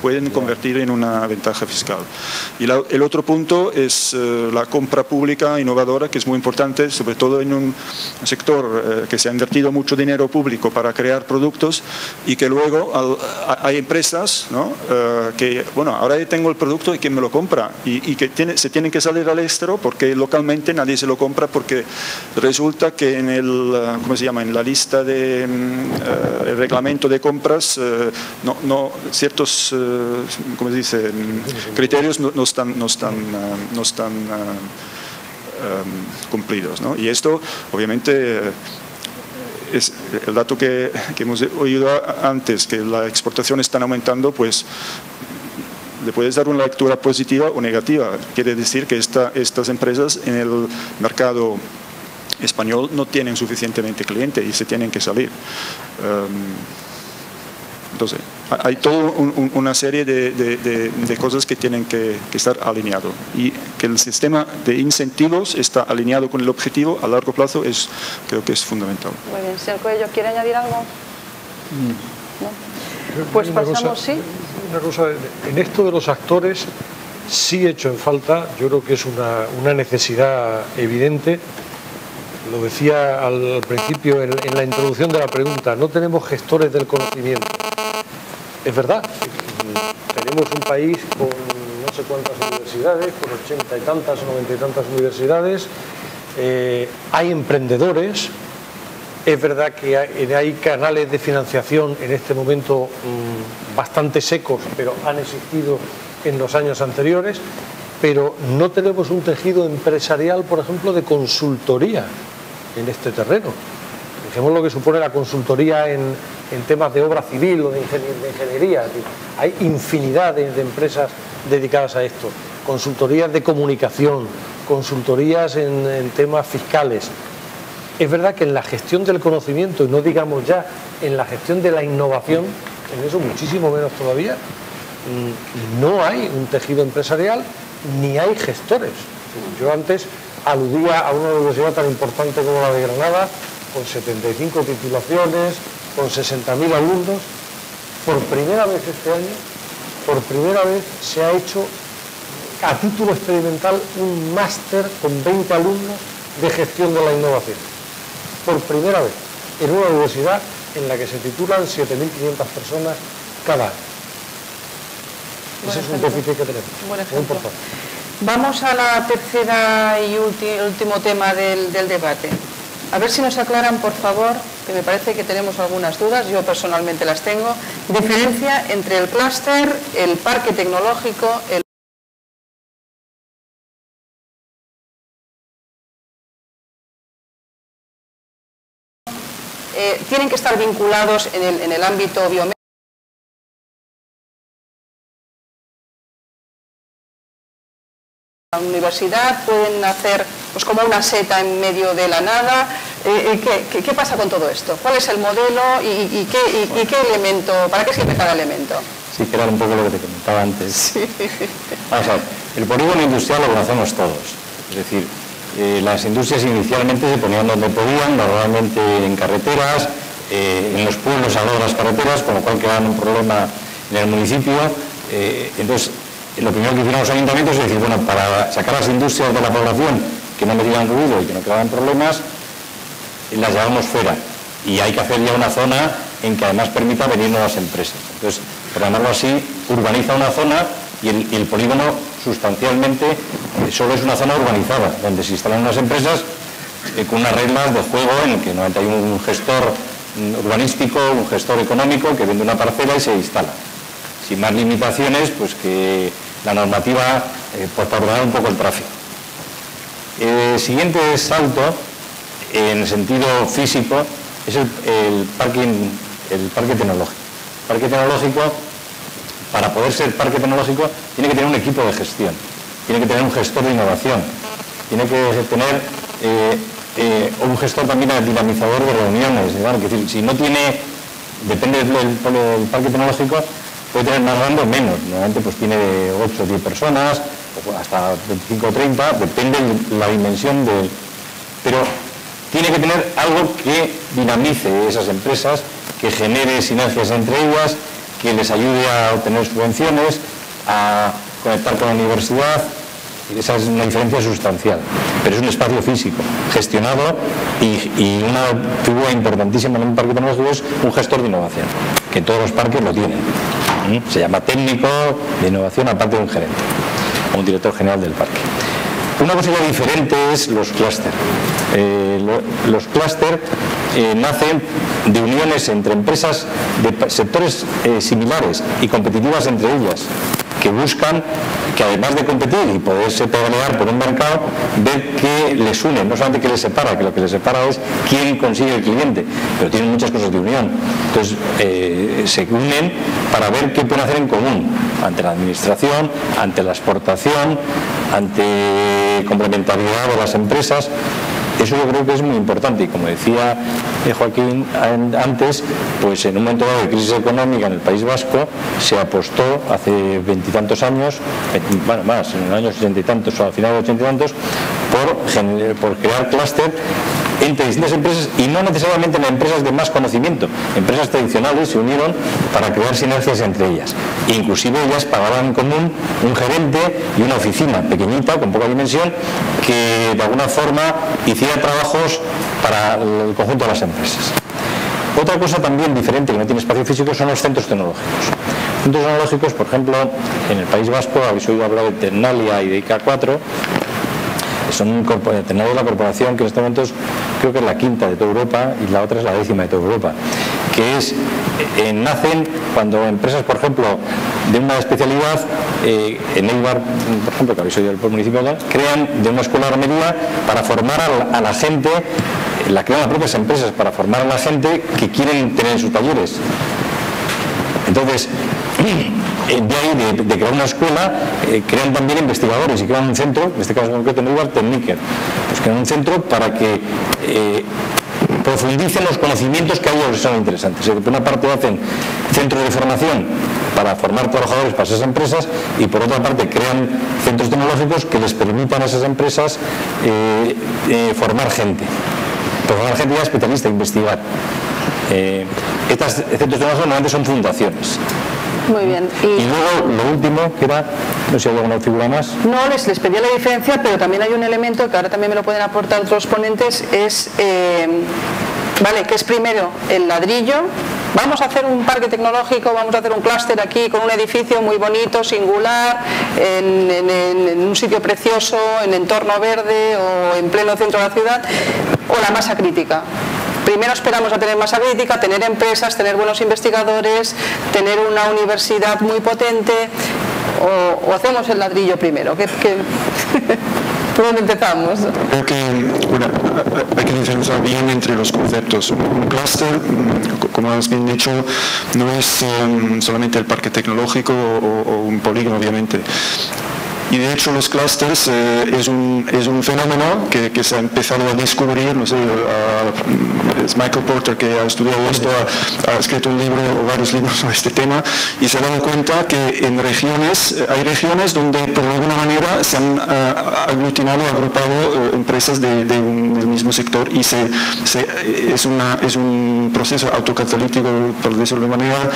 C: pueden convertir en una ventaja fiscal. Y el otro punto es la compra pública innovadora, que es muy importante, sobre todo en un sector que se ha invertido mucho dinero público para crear productos, y que luego hay empresas, ¿no? Que, bueno, ahora yo tengo el producto y ¿quién me lo compra? Y que se tienen que salir al exterior porque localmente nadie se lo compra, porque resulta que en la lista de el reglamento de compras ciertos criterios no están cumplidos, ¿no? Y esto obviamente es el dato que hemos oído antes, que las exportaciones están aumentando, pues le puedes dar una lectura positiva o negativa. Quiere decir que estas empresas en el mercado español no tienen suficientemente cliente y se tienen que salir. Entonces, hay toda una serie de cosas que tienen que estar alineados, y que el sistema de incentivos está alineado con el objetivo a largo plazo creo que es fundamental.
B: Muy bien, señor Coello, ¿quiere añadir algo? ¿No? Pues pasamos, sí.
D: Una cosa, en esto de los actores sí he hecho en falta, yo creo que es una necesidad evidente. Lo decía al principio en la introducción de la pregunta, no tenemos gestores del conocimiento. Es verdad, tenemos un país con no sé cuántas universidades, con 80 y tantas o 90 y tantas universidades, hay emprendedores, es verdad que hay canales de financiación en este momento bastante secos, pero han existido en los años anteriores, pero no tenemos un tejido empresarial, por ejemplo, de consultoría en este terreno. Fijemos lo que supone la consultoría en temas de obra civil o de ingeniería. Hay infinidad de empresas dedicadas a esto. Consultorías de comunicación, consultorías en temas fiscales. Es verdad que en la gestión del conocimiento, y no digamos ya en la gestión de la innovación, en eso muchísimo menos todavía, no hay un tejido empresarial ni hay gestores. Yo antes aludía a una universidad tan importante como la de Granada, con 75 titulaciones, con 60.000 alumnos. Por primera vez este año, por primera vez se ha hecho a título experimental un máster con 20 alumnos de gestión de la innovación. Por primera vez, en una universidad en la que se titulan 7.500 personas cada año. Ese es un déficit que tenemos, muy importante.
B: Vamos a la tercera y último tema del debate. A ver si nos aclaran, por favor, que me parece que tenemos algunas dudas, yo personalmente las tengo. Diferencia entre el clúster, el parque tecnológico, tienen que estar vinculados en el ámbito biomédico. La universidad pueden hacer pues como una seta en medio de la nada. ¿Qué pasa con todo esto? ¿Cuál es el modelo y qué elemento, para qué sirve cada elemento?
E: Sí, que era un poco lo que te comentaba antes.
B: Sí.
E: Vamos a ver, el polígono industrial lo conocemos todos. Es decir, las industrias inicialmente se ponían donde podían, normalmente en carreteras, en los pueblos al lado de las carreteras, con lo cual quedaban un problema en el municipio. Entonces, lo primero que hicieron los ayuntamientos es decir, bueno, para sacar las industrias de la población que no metieran ruido y que no crearan problemas, las llevamos fuera. Y hay que hacer ya una zona en que además permita venir nuevas empresas. Entonces, por llamarlo así, urbaniza una zona y el polígono sustancialmente solo es una zona urbanizada, donde se instalan unas empresas con unas reglas de juego en el que normalmente hay un gestor urbanístico, un gestor económico que vende una parcela y se instala. Sin más limitaciones, pues que la normativa pues para ordenar un poco el tráfico. El siguiente salto, en el sentido físico, es el parque tecnológico. El parque tecnológico, para poder ser parque tecnológico, tiene que tener un equipo de gestión, tiene que tener un gestor de innovación, tiene que tener un gestor también dinamizador de reuniones. Es decir, si no tiene, depende del parque tecnológico, puede tener más grande o menos. Normalmente pues tiene 8 o 10 personas, o hasta 25 o 30, depende de la dimensión del... Pero tiene que tener algo que dinamice esas empresas, que genere sinergias entre ellas, que les ayude a obtener subvenciones, a conectar con la universidad. Esa es una diferencia sustancial, pero es un espacio físico, gestionado, y una figura importantísima en un parque tecnológico es un gestor de innovación, que todos los parques lo tienen. Se llama técnico de innovación, aparte de un gerente, o un director general del parque. Una cosa ya diferente es los clúster. Los clúster nacen de uniones entre empresas de sectores similares y competitivas entre ellas, que buscan que además de competir y poderse pelear por un mercado, ver qué les une, no solamente qué les separa, que lo que les separa es quién consigue el cliente, pero tienen muchas cosas de unión. Entonces se unen para ver qué pueden hacer en común ante la administración, ante la exportación, ante complementariedad de las empresas. Eso yo creo que es muy importante y, como decía Joaquín antes, pues en un momento dado de crisis económica en el País Vasco se apostó hace 20 y tantos años, bueno, más, en los años 80 y tantos o al final de 80 y tantos, por crear clúster entre distintas empresas, y no necesariamente en empresas de más conocimiento. Empresas tradicionales se unieron para crear sinergias entre ellas. Inclusive ellas pagaban en común un gerente y una oficina pequeñita, con poca dimensión, que de alguna forma hiciera trabajos para el conjunto de las empresas. Otra cosa también diferente que no tiene espacio físico son los centros tecnológicos. Centros tecnológicos, por ejemplo, en el País Vasco habéis oído hablar de Ternalia y de IK4. Ternalia es la corporación que en este momento creo que es la quinta de toda Europa y la otra es la 10ª de toda Europa, que nacen cuando empresas, por ejemplo, de una especialidad, en Eibar, por ejemplo, que habéis oído del municipio, crean de una escuela de armería para formar a la gente, la crean las propias empresas para formar a la gente que quieren tener en sus talleres. Entonces, de ahí, de crear una escuela, crean también investigadores y crean un centro, en este caso concreto en Eibar, Techniker. Pues crean un centro para que profundicen los conocimientos que a ellos les son interesantes. Por una parte hacen centros de formación para formar trabajadores para esas empresas y por otra parte crean centros tecnológicos que les permitan a esas empresas formar gente ya especialista, investigar. Estos centros tecnológicos normalmente son fundaciones.
B: Muy bien.
E: Y luego lo último, que era, no sé si hay alguna figura más.
B: No, les pedía la diferencia, pero también hay un elemento que ahora también me lo pueden aportar otros ponentes, es, vale, que es primero el ladrillo. Vamos a hacer un parque tecnológico, vamos a hacer un clúster aquí con un edificio muy bonito, singular, en un sitio precioso, en entorno verde o en pleno centro de la ciudad, o la masa crítica. Primero esperamos a tener masa crítica, tener empresas, tener buenos investigadores, tener una universidad muy potente, o hacemos el ladrillo primero. ¿Por dónde empezamos?
C: Creo que hay que diferenciar bien entre los conceptos. Un clúster, como has bien dicho, no es solamente el parque tecnológico o un polígono, obviamente. Y de hecho los clústeres es un fenómeno que se ha empezado a descubrir, no sé, es Michael Porter que ha estudiado esto, ha escrito un libro o varios libros sobre este tema y se ha dado cuenta que en hay regiones donde por alguna manera se han aglutinado, agrupado empresas del mismo sector y es un proceso autocatalítico, por decirlo de manera,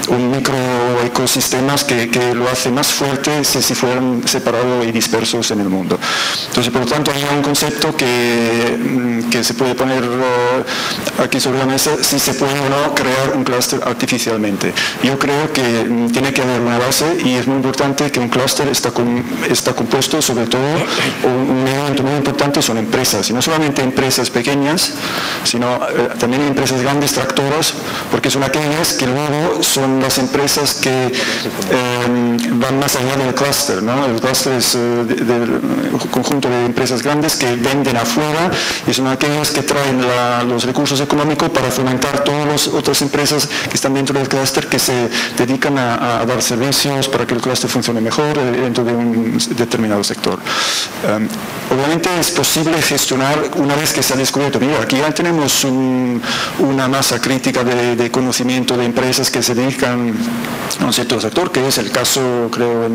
C: un microecosistemas que lo hace más fuerte si fueran separados y dispersos en el mundo. Entonces, por lo tanto, hay un concepto que se puede poner aquí sobre la mesa, si se puede o no crear un clúster artificialmente. Yo creo que tiene que haber una base y es muy importante que un clúster está compuesto sobre todo, un elemento muy importante son empresas, y no solamente empresas pequeñas, sino también empresas grandes tractoras, porque son aquellas que luego son las empresas que van más allá del clúster, ¿no? El clúster es del conjunto de empresas grandes que venden afuera y son aquellas que traen los recursos económicos para fomentar todas las otras empresas que están dentro del clúster que se dedican a dar servicios para que el clúster funcione mejor dentro de un determinado sector. Obviamente es posible gestionar una vez que se ha descubierto, mira, aquí ya tenemos una masa crítica de conocimiento de empresas que se dedican a un cierto sector, que es el caso, creo,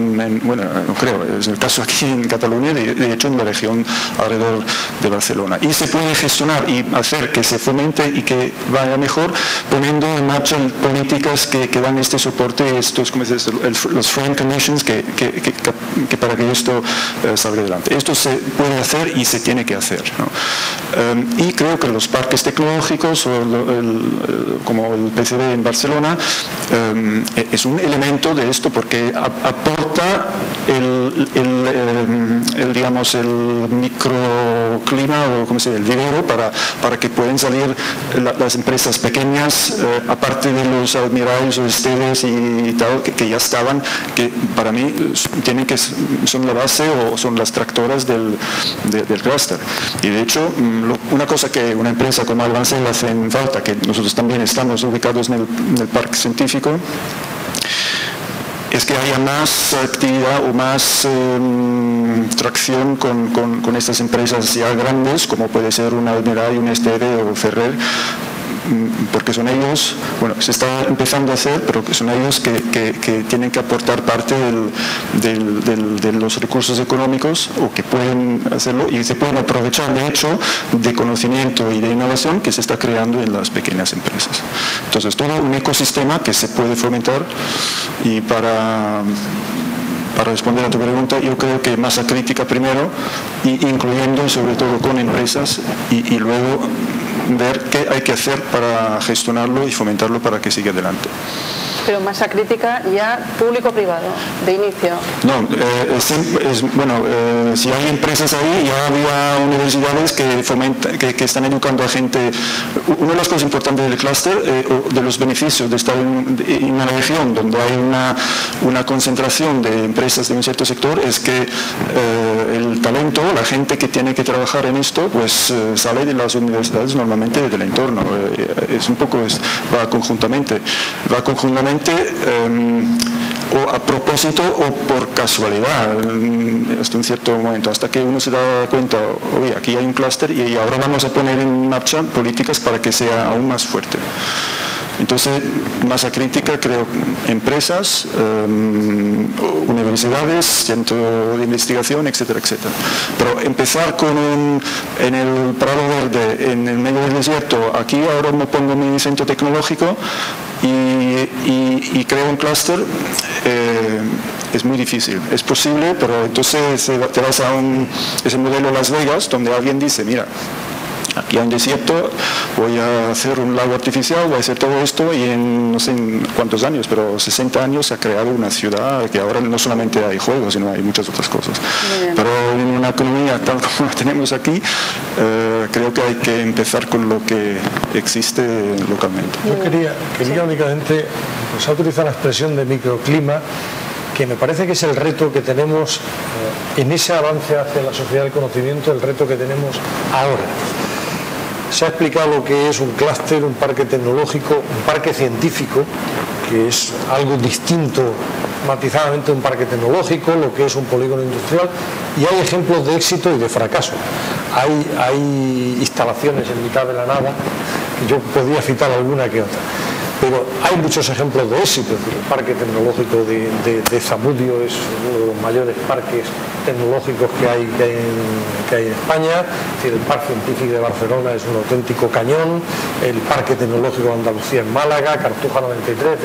C: es el caso aquí en Cataluña, de hecho en la región alrededor de Barcelona. Y se puede gestionar y hacer que se fomente y que vaya mejor poniendo en marcha políticas que dan este soporte, estos, ¿cómo se dice? Los frame conditions que para que esto salga adelante. Esto se puede hacer y se tiene que hacer, ¿no? Y creo que los parques tecnológicos, como el PCB en Barcelona, es un elemento de esto porque aporta digamos, el microclima o como se dice, el vivero para que puedan salir las empresas pequeñas, aparte de los Almiralls o Esteles y tal, que ya estaban, que para mí son la base o son las tractoras del clúster. Y de hecho, una cosa que una empresa como Albancel hace en falta, que nosotros también estamos ubicados en el parque científico, es que haya más actividad o más tracción con estas empresas ya grandes, como puede ser una Almirall, un STD o Ferrer, porque son ellos, bueno, se está empezando a hacer, pero que son ellos que tienen que aportar parte de los recursos económicos, o que pueden hacerlo y se pueden aprovechar, de hecho, de conocimiento y de innovación que se está creando en las pequeñas empresas. Entonces, todo un ecosistema que se puede fomentar. Y para responder a tu pregunta, yo creo que masa crítica primero, incluyendo sobre todo con empresas, y luego ver qué hay que hacer para gestionarlo y fomentarlo para que siga adelante.
B: Pero masa crítica ya público-privado, de inicio.
C: No, si hay empresas ahí, ya había universidades que están educando a gente. Una de las cosas importantes del clúster, de los beneficios de estar en una región donde hay una concentración de empresas de un cierto sector, es que el talento, la gente que tiene que trabajar en esto, pues sale de las universidades normalmente del entorno. Va conjuntamente. O a propósito o por casualidad, hasta un cierto momento, hasta que uno se da cuenta, oye, aquí hay un clúster y ahora vamos a poner en marcha políticas para que sea aún más fuerte. Entonces, masa crítica, creo, empresas, universidades, centro de investigación, etcétera, etcétera. Pero empezar en el Prado Verde, en el medio del desierto, aquí ahora me pongo mi centro tecnológico y creo un clúster, es muy difícil. Es posible, pero entonces te vas a ese modelo Las Vegas, donde alguien dice, mira, aquí hay un desierto, voy a hacer un lago artificial, voy a hacer todo esto, y en no sé en cuántos años, pero 60 años se ha creado una ciudad que ahora no solamente hay juegos, sino hay muchas otras cosas. Pero en una economía tal como la tenemos aquí, creo que hay que empezar con lo que existe localmente.
D: Yo quería únicamente utilizar la expresión de microclima, que me parece que es el reto que tenemos en ese avance hacia la sociedad del conocimiento, el reto que tenemos ahora. Se ha explicado lo que es un clúster, un parque tecnológico, un parque científico, que es algo distinto matizadamente de un parque tecnológico, lo que es un polígono industrial, y hay ejemplos de éxito y de fracaso. Hay instalaciones en mitad de la nada, que yo podría citar alguna que otra. Pero hay muchos ejemplos de éxito. Es decir, el parque tecnológico de Zamudio es uno de los mayores parques tecnológicos que hay en España. Es decir, el Parque Científico de Barcelona es un auténtico cañón. El Parque Tecnológico de Andalucía en Málaga, Cartuja 93.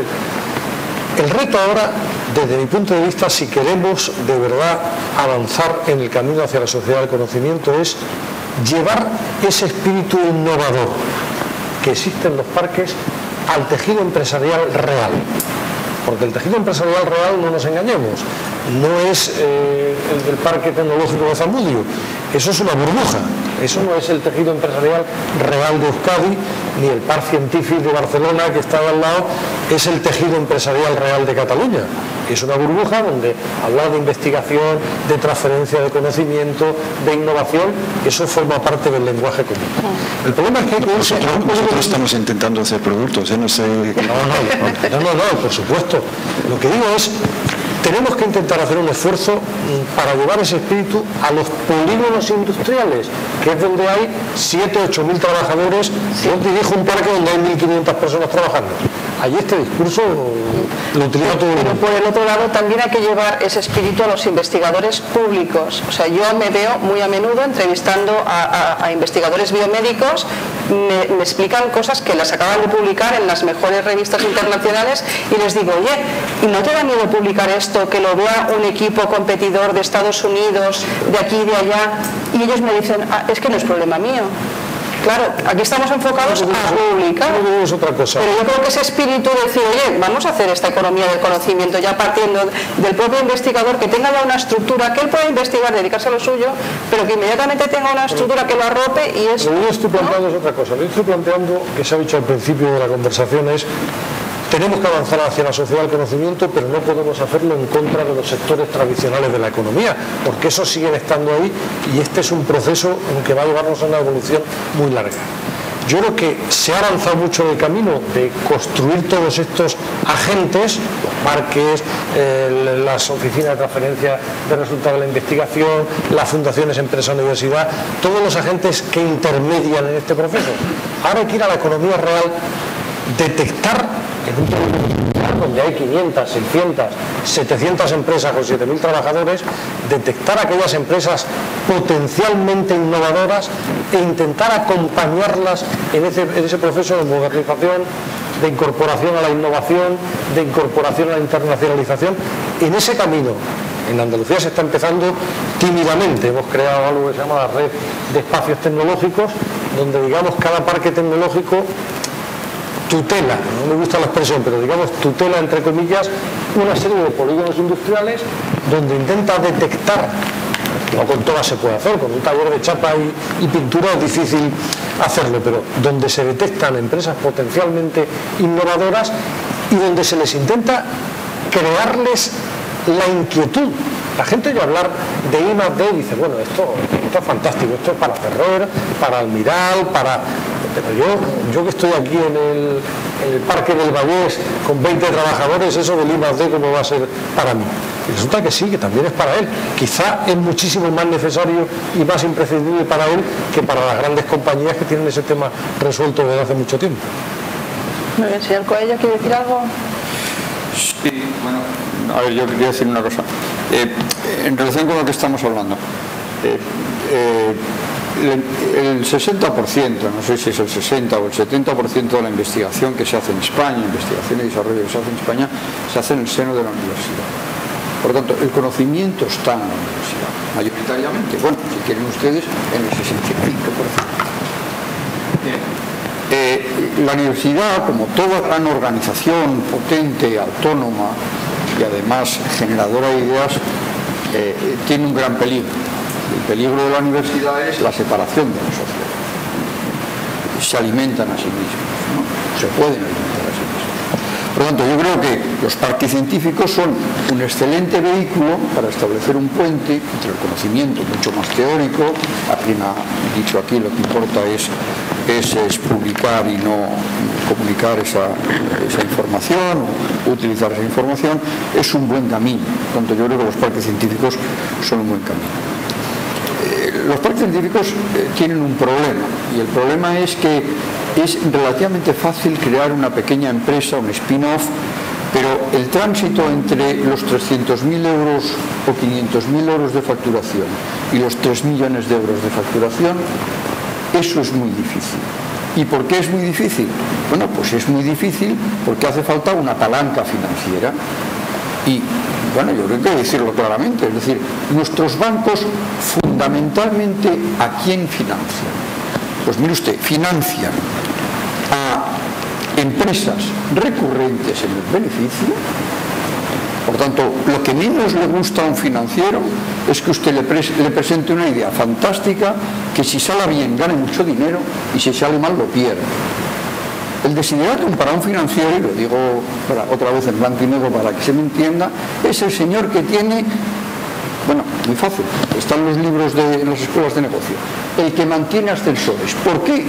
D: El reto ahora, desde mi punto de vista, si queremos de verdad avanzar en el camino hacia la sociedad del conocimiento, es llevar ese espíritu innovador que existe en los parques al tejido empresarial real, porque el tejido empresarial real, no nos engañemos, no es el del Parque Tecnológico de Zamudio, eso es una burbuja, eso no es el tejido empresarial real de Euskadi, ni el Parc Científic de Barcelona, que está al lado, es el tejido empresarial real de Cataluña. Es una burbuja donde hablar de investigación, de transferencia de conocimiento, de innovación, eso forma parte del lenguaje común. El problema es que
C: nosotros estamos intentando hacer productos, no sé.
D: No, por supuesto. Lo que digo es, tenemos que intentar hacer un esfuerzo para llevar ese espíritu a los polígonos industriales, que es donde hay 7 o 8.000 trabajadores. Yo dirijo un parque donde hay 1.500 personas trabajando. Allí este discurso lo utiliza todo el mundo.
B: Pero por el otro lado también hay que llevar ese espíritu a los investigadores públicos. O sea, yo me veo muy a menudo entrevistando a investigadores biomédicos, me explican cosas que las acaban de publicar en las mejores revistas internacionales, y les digo, oye, ¿y no te da miedo publicar esto, que lo vea un equipo competidor de Estados Unidos, de aquí y de allá? Y ellos me dicen, es que no es problema mío. Claro, aquí estamos enfocados a publicar,
D: es otra cosa.
B: Pero yo creo que ese espíritu de decir, oye, vamos a hacer esta economía del conocimiento, ya partiendo del propio investigador, que tenga ya una estructura, que él pueda investigar, dedicarse a lo suyo, pero que inmediatamente tenga una estructura que lo arrope, y eso...
D: Lo que yo estoy planteando es otra cosa. Lo que estoy planteando, que se ha dicho al principio de la conversación, es: tenemos que avanzar hacia la sociedad del conocimiento, pero no podemos hacerlo en contra de los sectores tradicionales de la economía, porque esos siguen estando ahí, y este es un proceso en que va a llevarnos a una evolución muy larga. Yo creo que se ha avanzado mucho en el camino de construir todos estos agentes, los parques, las oficinas de transferencia de resultados de la investigación, las fundaciones, empresas, universidad, todos los agentes que intermedian en este proceso. Ahora hay que ir a la economía real, detectar en un proceso donde hay 500, 600, 700 empresas con 7.000 trabajadores, detectar aquellas empresas potencialmente innovadoras e intentar acompañarlas en ese proceso de modernización, de incorporación a la innovación, de incorporación a la internacionalización. En ese camino, en Andalucía se está empezando tímidamente. Hemos creado algo que se llama la red de espacios tecnológicos, donde, digamos, cada parque tecnológico tutela, no me gusta la expresión, pero digamos tutela entre comillas, una serie de polígonos industriales donde intenta detectar, no con todas se puede hacer, con un taller de chapa y pintura es difícil hacerlo, pero donde se detectan empresas potencialmente innovadoras y donde se les intenta crearles la inquietud. La gente oye hablar de I+D y dice, bueno, esto es fantástico, esto es para Ferrer, para Almiral, pero yo que estoy aquí en el Parque del Vallés con 20 trabajadores, eso del I+D, ¿cómo va a ser para mí? Y resulta que sí, que también es para él. Quizá es muchísimo más necesario y más imprescindible para él que para las grandes compañías que tienen ese tema resuelto desde hace mucho tiempo.
B: Muy bien, señor Coello, ¿quiere decir algo?
F: Sí, bueno, a ver, yo quería decir una cosa. En relación con lo que estamos hablando, el 60%, no sé si es el 60 o el 70% de la investigación que se hace en España, investigación y desarrollo que se hace en España, se hace en el seno de la universidad. Por lo tanto, el conocimiento está en la universidad, mayoritariamente. Bueno, si quieren ustedes, en el 65%. La universidad, como toda gran organización potente, autónoma y además generadora de ideas, tiene un gran peligro. El peligro de la universidad es la separación de la sociedad. Se alimentan a sí mismos, ¿no? Se pueden alimentar a sí mismos. Por lo tanto, yo creo que los parques científicos son un excelente vehículo para establecer un puente entre el conocimiento mucho más teórico. A quien ha dicho aquí, lo que importa es publicar y no comunicar esa información, o utilizar esa información, es un buen camino. Por lo tanto, yo creo que los parques científicos son un buen camino. Los parques científicos tienen un problema, y el problema es que es relativamente fácil crear una pequeña empresa, un spin-off, pero el tránsito entre los 300.000 euros o 500.000 euros de facturación y los 3 millones de euros de facturación, eso es muy difícil. ¿Y por qué es muy difícil? Bueno, pues es muy difícil porque hace falta una palanca financiera. Y, bueno, yo creo que hay que decirlo claramente, es decir, nuestros bancos fundamentalmente, ¿a quién financian? Pues mire usted, financian a empresas recurrentes en el beneficio. Por tanto, lo que menos le gusta a un financiero es que usted le presente una idea fantástica que si sale bien gane mucho dinero y si sale mal lo pierde. El desideratum para un financiero, y lo digo otra vez en blanco y negro para que se me entienda, es el señor que tiene, bueno, muy fácil, están los libros en las escuelas de negocio, el que mantiene ascensores. ¿Por qué?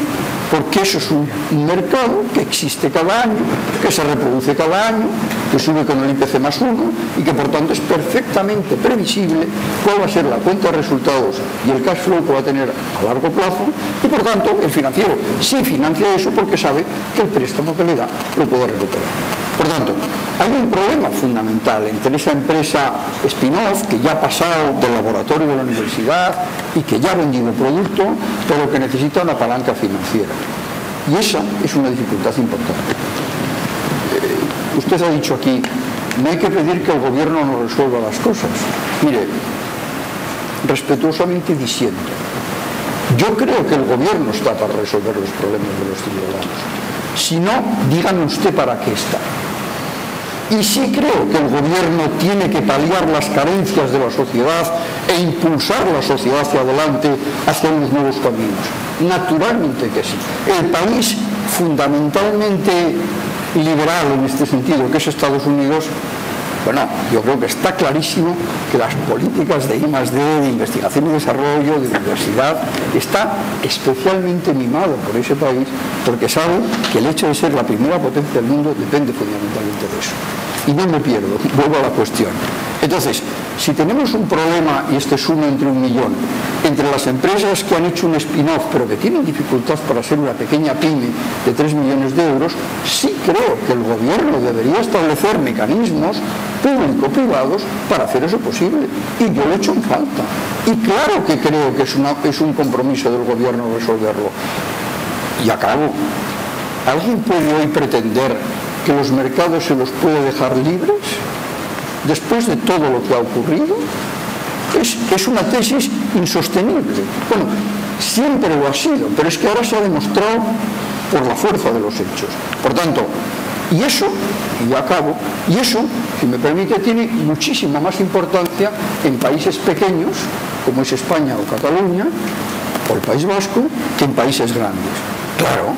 F: Porque eso es un mercado que existe cada año, que se reproduce cada año, que sube con el IPC más 1 y que por tanto es perfectamente previsible cuál va a ser la cuenta de resultados y el cash flow que va a tener a largo plazo, y por tanto el financiero sí financia eso porque sabe que el préstamo que le da lo puede recuperar. Por tanto, hay un problema fundamental entre esa empresa spin-off que ya ha pasado del laboratorio de la universidad y que ya ha vendido producto, pero que necesita una palanca financiera. Y esa es una dificultad importante. Usted ha dicho aquí, no hay que pedir que el gobierno nos resuelva las cosas. Mire, respetuosamente diciendo, yo creo que el gobierno está para resolver los problemas de los ciudadanos. Si no, dígame usted para qué está. Y sí creo que el gobierno tiene que paliar las carencias de la sociedad e impulsar la sociedad hacia adelante, hacia unos nuevos caminos. Naturalmente que sí. El país fundamentalmente liberal en este sentido, que es Estados Unidos, Bueno, yo creo que está clarísimo que las políticas de I+D, de investigación y desarrollo, de universidad, está especialmente mimado por ese país porque sabe que el hecho de ser la primera potencia del mundo depende fundamentalmente de eso. Y no me pierdo, vuelvo a la cuestión. Entonces, si tenemos un problema, y este es uno entre 1 millón, entre las empresas que han hecho un spin-off pero que tienen dificultad para ser una pequeña pyme de 3 millones de euros, sí creo que el gobierno debería establecer mecanismos público-privados para hacer eso posible. Y yo lo he hecho en falta. Y claro que creo que es un compromiso del gobierno resolverlo. Y acabo. ¿Alguien puede hoy pretender que los mercados se los puede dejar libres después de todo lo que ha ocurrido? Es una tesis insostenible. Bueno, siempre lo ha sido, pero es que ahora se ha demostrado por la fuerza de los hechos. Por tanto, y eso, y ya acabo, y eso, si me permite, tiene muchísima más importancia en países pequeños, como es España o Cataluña, o el País Vasco, que en países grandes. Claro.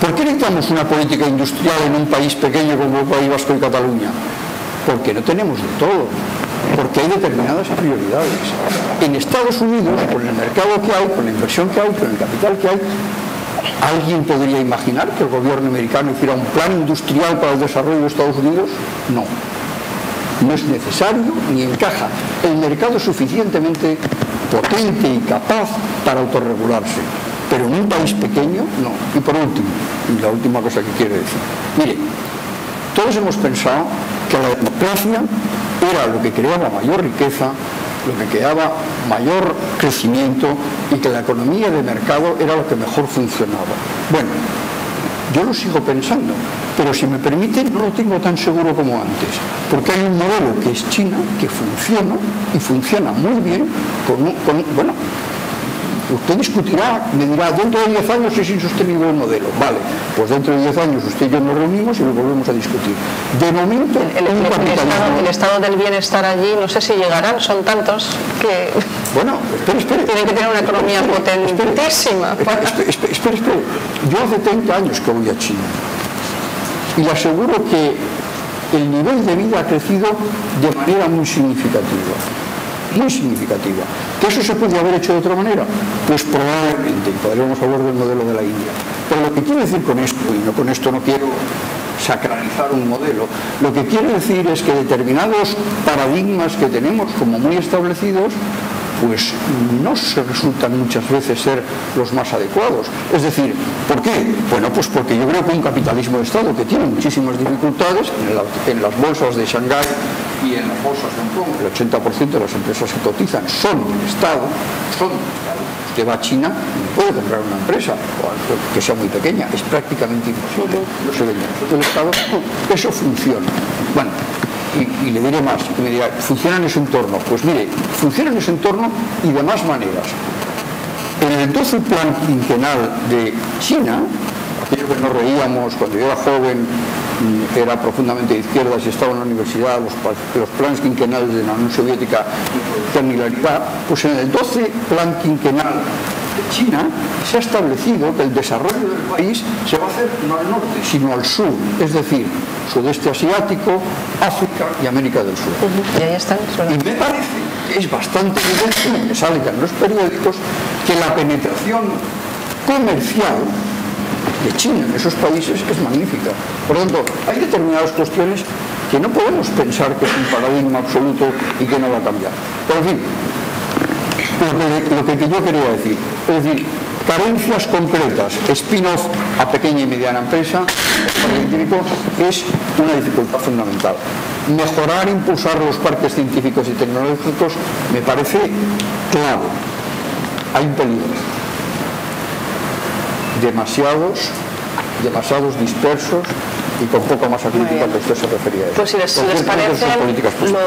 F: ¿Por qué necesitamos una política industrial en un país pequeño como el País Vasco y Cataluña? Porque no tenemos de todo, porque hay determinadas prioridades. En Estados Unidos, con el mercado que hay, con la inversión que hay, con el capital que hay, ¿alguien podría imaginar que el gobierno americano hiciera un plan industrial para el desarrollo de Estados Unidos? No. No es necesario ni encaja. El mercado es suficientemente potente y capaz para autorregularse. Pero en un país pequeño, no. Y por último, y la última cosa que quiero decir. Mire, todos hemos pensado que la democracia era lo que creaba mayor riqueza, lo que creaba mayor crecimiento y que la economía de mercado era lo que mejor funcionaba. Bueno, yo lo sigo pensando, pero si me permiten no lo tengo tan seguro como antes, porque hay un modelo que es China, que funciona y funciona muy bien bueno, usted discutirá, me dirá, dentro de 10 años es insostenible el modelo. Vale, pues dentro de 10 años usted y yo nos reunimos y lo volvemos a discutir. De momento,
B: el estado del bienestar allí, no sé si llegarán, son tantos que...
F: Bueno, espere.
B: Tienen que tener una economía potentísima.
F: Espere. Yo hace 30 años que voy a China y le aseguro que el nivel de vida ha crecido de manera muy significativa. Muy significativa. ¿Que eso se puede haber hecho de otra manera? Pues probablemente, podríamos hablar del modelo de la India. Pero lo que quiero decir con esto, y no con esto no quiero sacralizar un modelo, lo que quiero decir es que determinados paradigmas que tenemos como muy establecidos, pues no se resultan muchas veces ser los más adecuados. Es decir, ¿por qué? Bueno, pues porque yo creo que un capitalismo de Estado que tiene muchísimas dificultades en las bolsas de Shanghái y en las bolsas de Hong Kong, el 80% de las empresas que cotizan son del Estado, Usted va a China y no puede comprar una empresa que sea muy pequeña, es prácticamente imposible. No se vende del Estado, eso funciona. Bueno, y le diré más, y me dirá, ¿funciona en ese entorno? Pues mire, funciona en ese entorno y de más maneras. En el 12 plan quinquenal de China, aquello que nos reíamos cuando yo era joven, era profundamente de izquierdas y estaba en la universidad, los planes quinquenales de la Unión Soviética y la hilaridad, pues en el 12 plan quinquenal de China se ha establecido que el desarrollo del país se va a hacer no al norte, sino al sur, es decir, sudeste asiático, África y América del Sur.
B: Y ahí están.
F: Y me parece que es bastante evidente, que salga en los periódicos, que la penetración comercial de China en esos países es magnífica. Por lo tanto, hay determinadas cuestiones que no podemos pensar que es un paradigma absoluto y que no va a cambiar. Pero en fin, lo que yo quería decir, es decir, carencias concretas, spin-off a pequeña y mediana empresa, es una dificultad fundamental. Mejorar e impulsar los parques científicos y tecnológicos me parece clave. Hay un peligro. Demasiados dispersos y con poca masa crítica que usted se refería a eso.
B: Pues si les parece,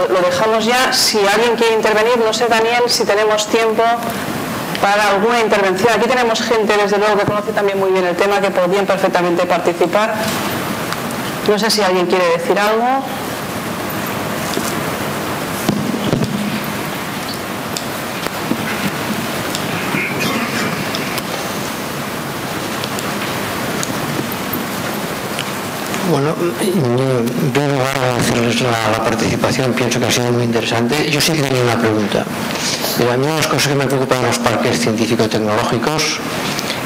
B: lo dejamos ya. Si alguien quiere intervenir, no sé, Daniel, si tenemos tiempo para alguna intervención. Aquí tenemos gente, desde luego, que conoce también muy bien el tema, que podrían perfectamente participar. No sé si alguien quiere decir algo.
G: Bueno, en primer lugar agradecerles la participación, pienso que ha sido muy interesante. Yo sí que tenía una pregunta. A mí una de las cosas que me preocupan en los parques científico-tecnológicos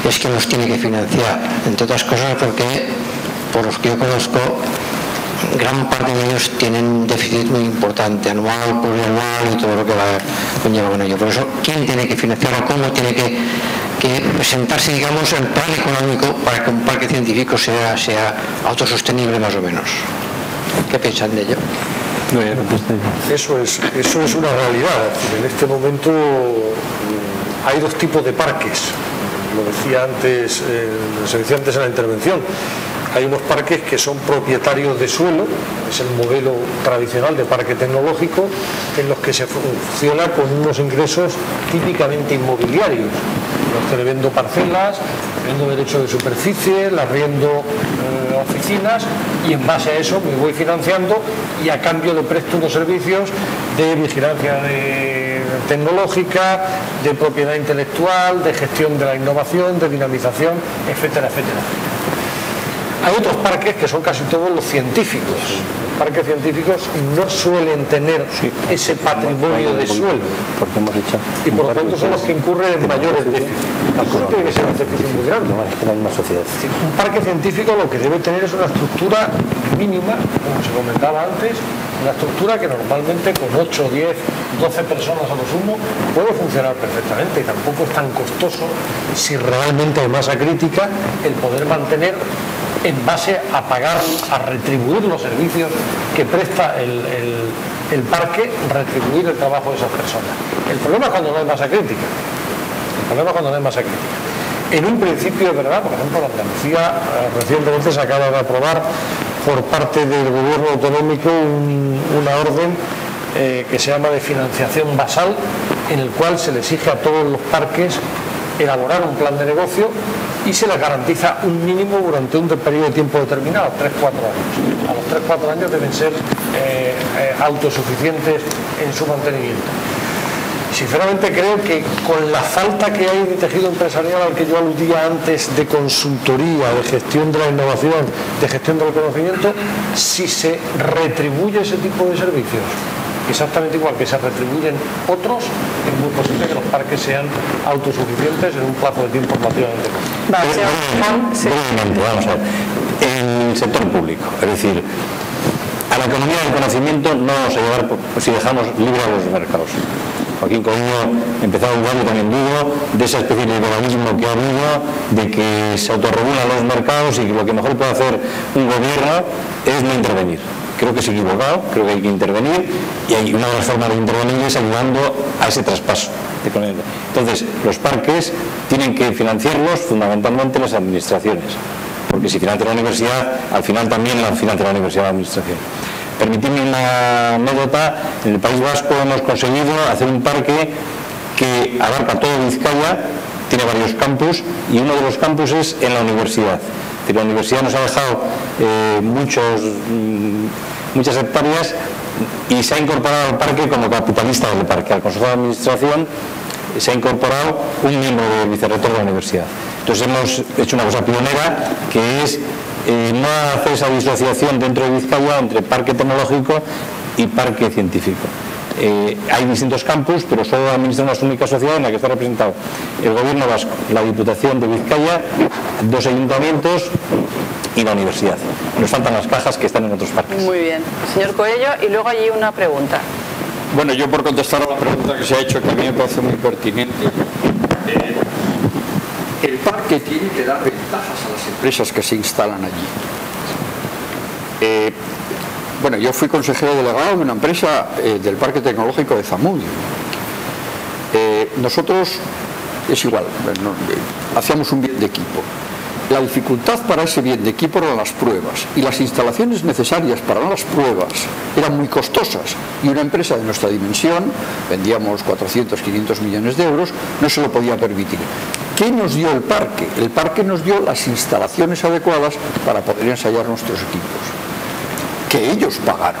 G: es que los tiene que financiar, entre otras cosas porque, por los que yo conozco, gran parte de ellos tienen un déficit muy importante, anual, plurianual y todo lo que conlleva con ello. Por eso, ¿quién tiene que financiarlo? ¿Cómo tiene que presentarse, digamos, el plan económico para que un parque científico sea autosostenible más o menos? ¿Qué piensan de ello?
D: Eso es una realidad. En este momento hay dos tipos de parques. Lo decía antes, se decía antes en la intervención. Hay unos parques que son propietarios de suelo, es el modelo tradicional de parque tecnológico, en los que se funciona con unos ingresos típicamente inmobiliarios. Los que le vendo parcelas, vendo derechos de superficie, le arriendo oficinas y en base a eso me voy financiando y a cambio le presto unos servicios de vigilancia tecnológica, de propiedad intelectual, de gestión de la innovación, de dinamización, etcétera, etcétera. Hay otros parques que son casi todos los científicos. Los parques científicos no suelen tener ese patrimonio de suelo. Y por lo tanto son los que incurren en mayores déficits. Tampoco tiene que ser un déficit muy grande. Un parque científico lo que debe tener es una estructura mínima, como se comentaba antes, una estructura que normalmente con 8, 10, 12 personas a lo sumo puede funcionar perfectamente y tampoco es tan costoso, si realmente hay masa crítica, el poder mantener en base a pagar, a retribuir los servicios que presta el parque, retribuir el trabajo de esas personas. El problema es cuando no hay masa crítica. En un principio es verdad, por ejemplo, en Andalucía recientemente se acaba de aprobar por parte del gobierno autonómico una orden que se llama de financiación basal, en el cual se le exige a todos los parques elaborar un plan de negocio y se les garantiza un mínimo durante un periodo de tiempo determinado, 3-4 años. A los 3-4 años deben ser autosuficientes en su mantenimiento. Sinceramente creo que con la falta que hay de tejido empresarial al que yo aludía antes, de consultoría, de gestión de la innovación, de gestión del conocimiento, si se retribuye ese tipo de servicios exactamente igual que se retribuyen otros, es muy posible que los parques sean autosuficientes en un plazo de tiempo relativamente corto.
H: Vamos a ver. En el sector público, es decir, a la economía del conocimiento no vamos a llevar si dejamos libre a los mercados. Joaquín Coello empezaba a dudar, y también dudo, de esa especie de liberalismo que ha habido, de que se autorregulan los mercados y que lo que mejor puede hacer un gobierno es no intervenir. Creo que es equivocado, creo que hay que intervenir y hay una de las formas de intervenir es ayudando a ese traspaso. Entonces, los parques tienen que financiarlos fundamentalmente las administraciones, porque si financia la universidad, al final también la financia la universidad de la administración. Permitidme una anécdota, en el País Vasco hemos conseguido hacer un parque que abarca todo Vizcaya, tiene varios campus y uno de los campus es en la universidad. La universidad nos ha dejado muchas hectáreas y se ha incorporado al parque como capitalista del parque. Al Consejo de Administración se ha incorporado un miembro del vicerrector de la universidad. Entonces hemos hecho una cosa pionera, que es no hacer esa disociación dentro de Vizcaya entre parque tecnológico y parque científico. Hay distintos campus, pero solo administra una única sociedad en la que está representado el gobierno vasco, la Diputación de Vizcaya, 2 ayuntamientos y la universidad. Nos faltan las cajas que están en otros parques.
B: Muy bien. Señor Coello, y luego allí una pregunta.
F: Bueno, yo por contestar a la pregunta que se ha hecho, que a mí me parece muy pertinente, el parque tiene que dar ventajas a las empresas que se instalan allí. Bueno, yo fui consejero delegado de una empresa del Parque Tecnológico de Zamudio. Nosotros, es igual, hacíamos un bien de equipo. La dificultad para ese bien de equipo eran las pruebas, y las instalaciones necesarias para las pruebas eran muy costosas, y una empresa de nuestra dimensión, vendíamos 400, 500 millones de euros, no se lo podía permitir. ¿Qué nos dio el parque? El parque nos dio las instalaciones adecuadas para poder ensayar nuestros equipos, que ellos pagaron.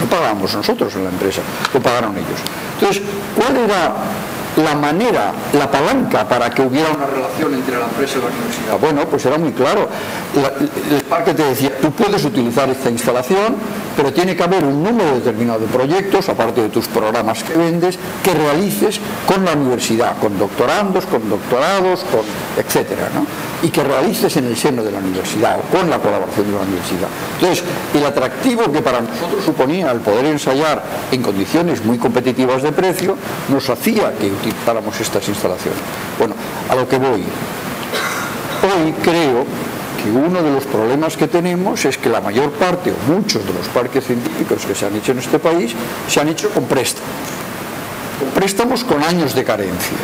F: No pagábamos nosotros en la empresa, lo pagaron ellos. Entonces, ¿cuál era la manera, la palanca para que hubiera una relación entre la empresa y la universidad. Bueno, pues era muy claro. El parque te decía, tú puedes utilizar esta instalación, pero tiene que haber un número determinado de proyectos, aparte de tus programas que vendes, que realices con la universidad, con doctorandos, con doctorados, etcétera, ¿no? Y que realices en el seno de la universidad o con la colaboración de la universidad. Entonces, el atractivo que para nosotros suponía el poder ensayar en condiciones muy competitivas de precio nos hacía que utilizáramos estas instalaciones. Bueno, a lo que voy. Hoy creo que uno de los problemas que tenemos es que la mayor parte o muchos de los parques científicos que se han hecho en este país se han hecho con préstamos con años de carencia.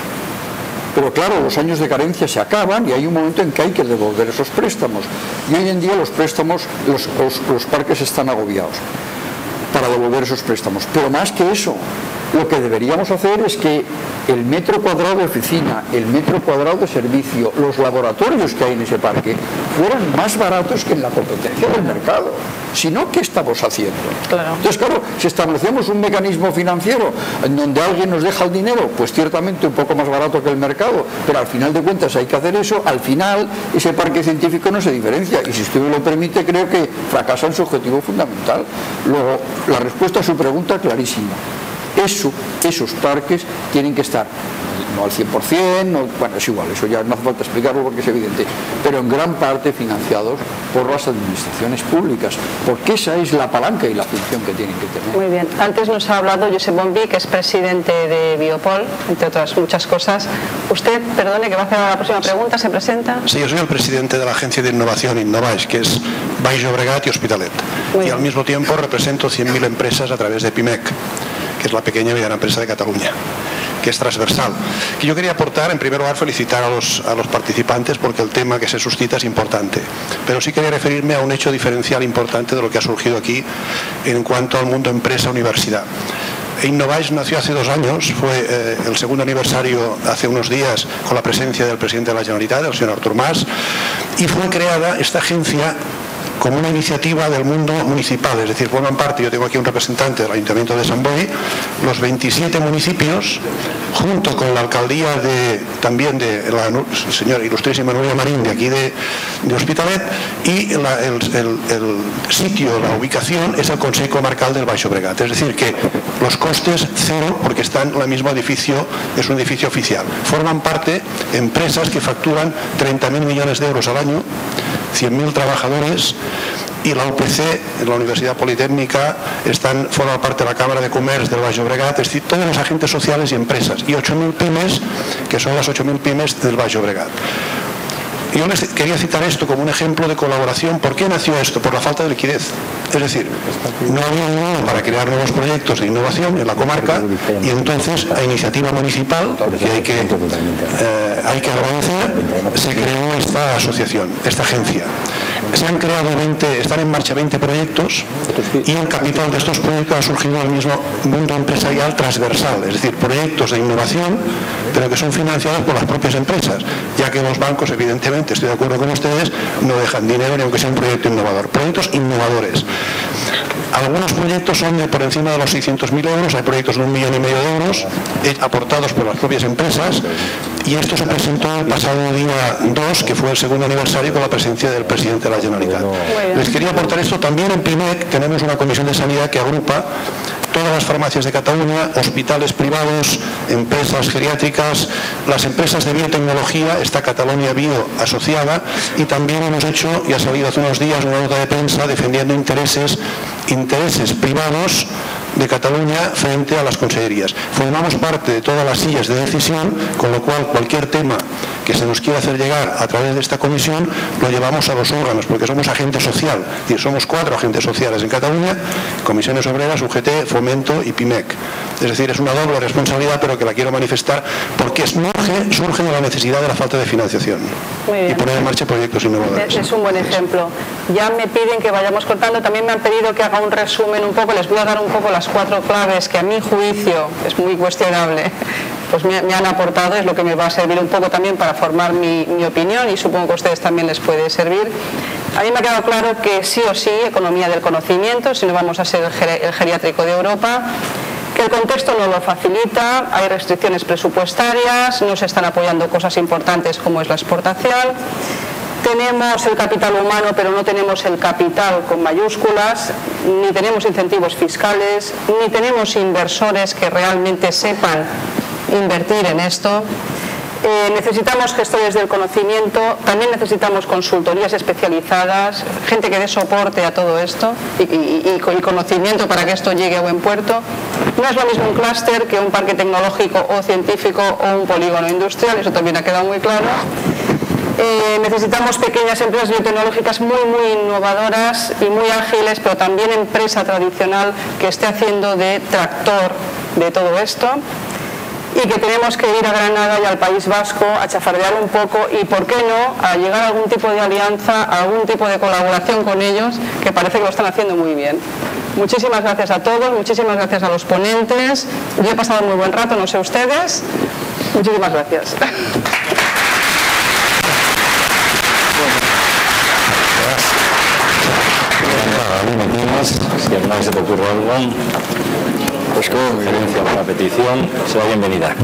F: Pero claro, los años de carencia se acaban y hay un momento en que hay que devolver esos préstamos. Y hoy en día los préstamos, los parques están agobiados para devolver esos préstamos. Pero más que eso, lo que deberíamos hacer es que el metro cuadrado de oficina, el metro cuadrado de servicio, los laboratorios que hay en ese parque fueran más baratos que en la competencia del mercado. Si no, ¿qué estamos haciendo? Claro. Entonces, claro, si establecemos un mecanismo financiero en donde alguien nos deja el dinero, pues ciertamente un poco más barato que el mercado, pero al final de cuentas hay que hacer eso, al final ese parque científico no se diferencia y si usted me lo permite, creo que fracasa en su objetivo fundamental. Luego, la respuesta a su pregunta clarísima. Esos parques tienen que estar, no al 100%, no, bueno, es igual, eso ya no hace falta explicarlo porque es evidente, pero en gran parte financiados por las administraciones públicas, porque esa es la palanca y la función que tienen que tener.
B: Muy bien, antes nos ha hablado Josep Bonví, que es presidente de Biopol, entre otras muchas cosas. Usted, perdone, que va a hacer la próxima pregunta, ¿se presenta?
I: Sí, yo soy el presidente de la Agencia de Innovación Innovaix, que es Baix Llobregat y Hospitalet, y al mismo tiempo represento 100.000 empresas a través de PIMEC, que es la pequeña y mediana empresa de Cataluña, que es transversal. Que yo quería aportar, en primer lugar, felicitar a los participantes porque el tema que se suscita es importante, pero sí quería referirme a un hecho diferencial importante de lo que ha surgido aquí en cuanto al mundo empresa-universidad. Innovaix nació hace 2 años, fue el segundo aniversario hace unos días con la presencia del presidente de la Generalitat, el señor Artur Mas, y fue creada esta agencia como una iniciativa del mundo municipal, es decir, forman parte, yo tengo aquí un representante del Ayuntamiento de Sant Boi, los 27 municipios, junto con la alcaldía también de la señora ilustrísima Núria Marín de aquí de Hospitalet, y el sitio, la ubicación es el Consell Comarcal del Baix Llobregat, es decir, que los costes cero porque están en el mismo edificio, es un edificio oficial. Forman parte empresas que facturan 30.000 millones de euros al año, 100.000 trabajadores, y la UPC, la Universidad Politécnica, forma parte de la Cámara de Comerç del Baix Llobregat, es decir, todos los agentes sociales y empresas, y 8.000 pymes, que son las 8.000 pymes del Baix Llobregat. Yo les quería citar esto como un ejemplo de colaboración. ¿Por qué nació esto? Por la falta de liquidez. Es decir, no había dinero para crear nuevos proyectos de innovación en la comarca y entonces a iniciativa municipal, que hay que agradecer, se creó esta asociación, esta agencia. Se han creado están en marcha 20 proyectos y el capital de estos proyectos ha surgido del mismo mundo empresarial transversal, es decir, proyectos de innovación, pero que son financiados por las propias empresas, ya que los bancos, evidentemente, estoy de acuerdo con ustedes, no dejan dinero ni aunque sea un proyecto innovador. Proyectos innovadores. Algunos proyectos son de por encima de los 600.000 euros, hay proyectos de 1,5 millones de euros aportados por las propias empresas, y esto se presentó el pasado día 2, que fue el segundo aniversario, con la presencia del presidente de la Generalitat. Les quería aportar esto. También en PIMEC tenemos una comisión de sanidad que agrupa todas las farmacias de Cataluña, hospitales privados, empresas geriátricas, las empresas de biotecnología, está Cataluña Bio asociada, y también hemos hecho, y ha salido hace unos días una nota de prensa defendiendo intereses privados de Cataluña frente a las consellerías. Formamos parte de todas las sillas de decisión, con lo cual cualquier tema que se nos quiera hacer llegar a través de esta comisión lo llevamos a los órganos, porque somos agente social, es decir, somos 4 agentes sociales en Cataluña: Comisiones Obreras, UGT, Fomento y PIMEC. Es decir, es una doble responsabilidad, pero que la quiero manifestar porque surge de la necesidad de la falta de financiación y poner en marcha proyectos innovadores.
B: Es un buen ejemplo. Ya me piden que vayamos cortando, también me han pedido que haga un resumen un poco, les voy a dar un poco las 4 claves que a mi juicio es muy cuestionable, pues me han aportado, es lo que me va a servir un poco también para formar mi opinión, y supongo que a ustedes también les puede servir. A mí me ha quedado claro que sí o sí, economía del conocimiento, si no vamos a ser el geriátrico de Europa, que que el contexto no lo facilita, hay restricciones presupuestarias, no se están apoyando cosas importantes como es la exportación. Tenemos el capital humano, pero no tenemos el capital con mayúsculas, ni tenemos incentivos fiscales, ni tenemos inversores que realmente sepan invertir en esto. Necesitamos gestores del conocimiento, también necesitamos consultorías especializadas, gente que dé soporte a todo esto y conocimiento para que esto llegue a buen puerto. No es lo mismo un clúster que un parque tecnológico o científico o un polígono industrial, eso también ha quedado muy claro. Necesitamos pequeñas empresas biotecnológicas muy innovadoras y muy ágiles, pero también empresa tradicional que esté haciendo de tractor de todo esto, y que tenemos que ir a Granada y al País Vasco a chafardear un poco y, ¿por qué no?, a llegar a algún tipo de alianza, a algún tipo de colaboración con ellos, que parece que lo están haciendo muy bien. Muchísimas gracias a todos, muchísimas gracias a los ponentes. Yo he pasado muy buen rato, no sé ustedes. Muchísimas gracias.
H: Si alguna vez se te ocurre algo, pues como referencia a una petición, será bienvenida.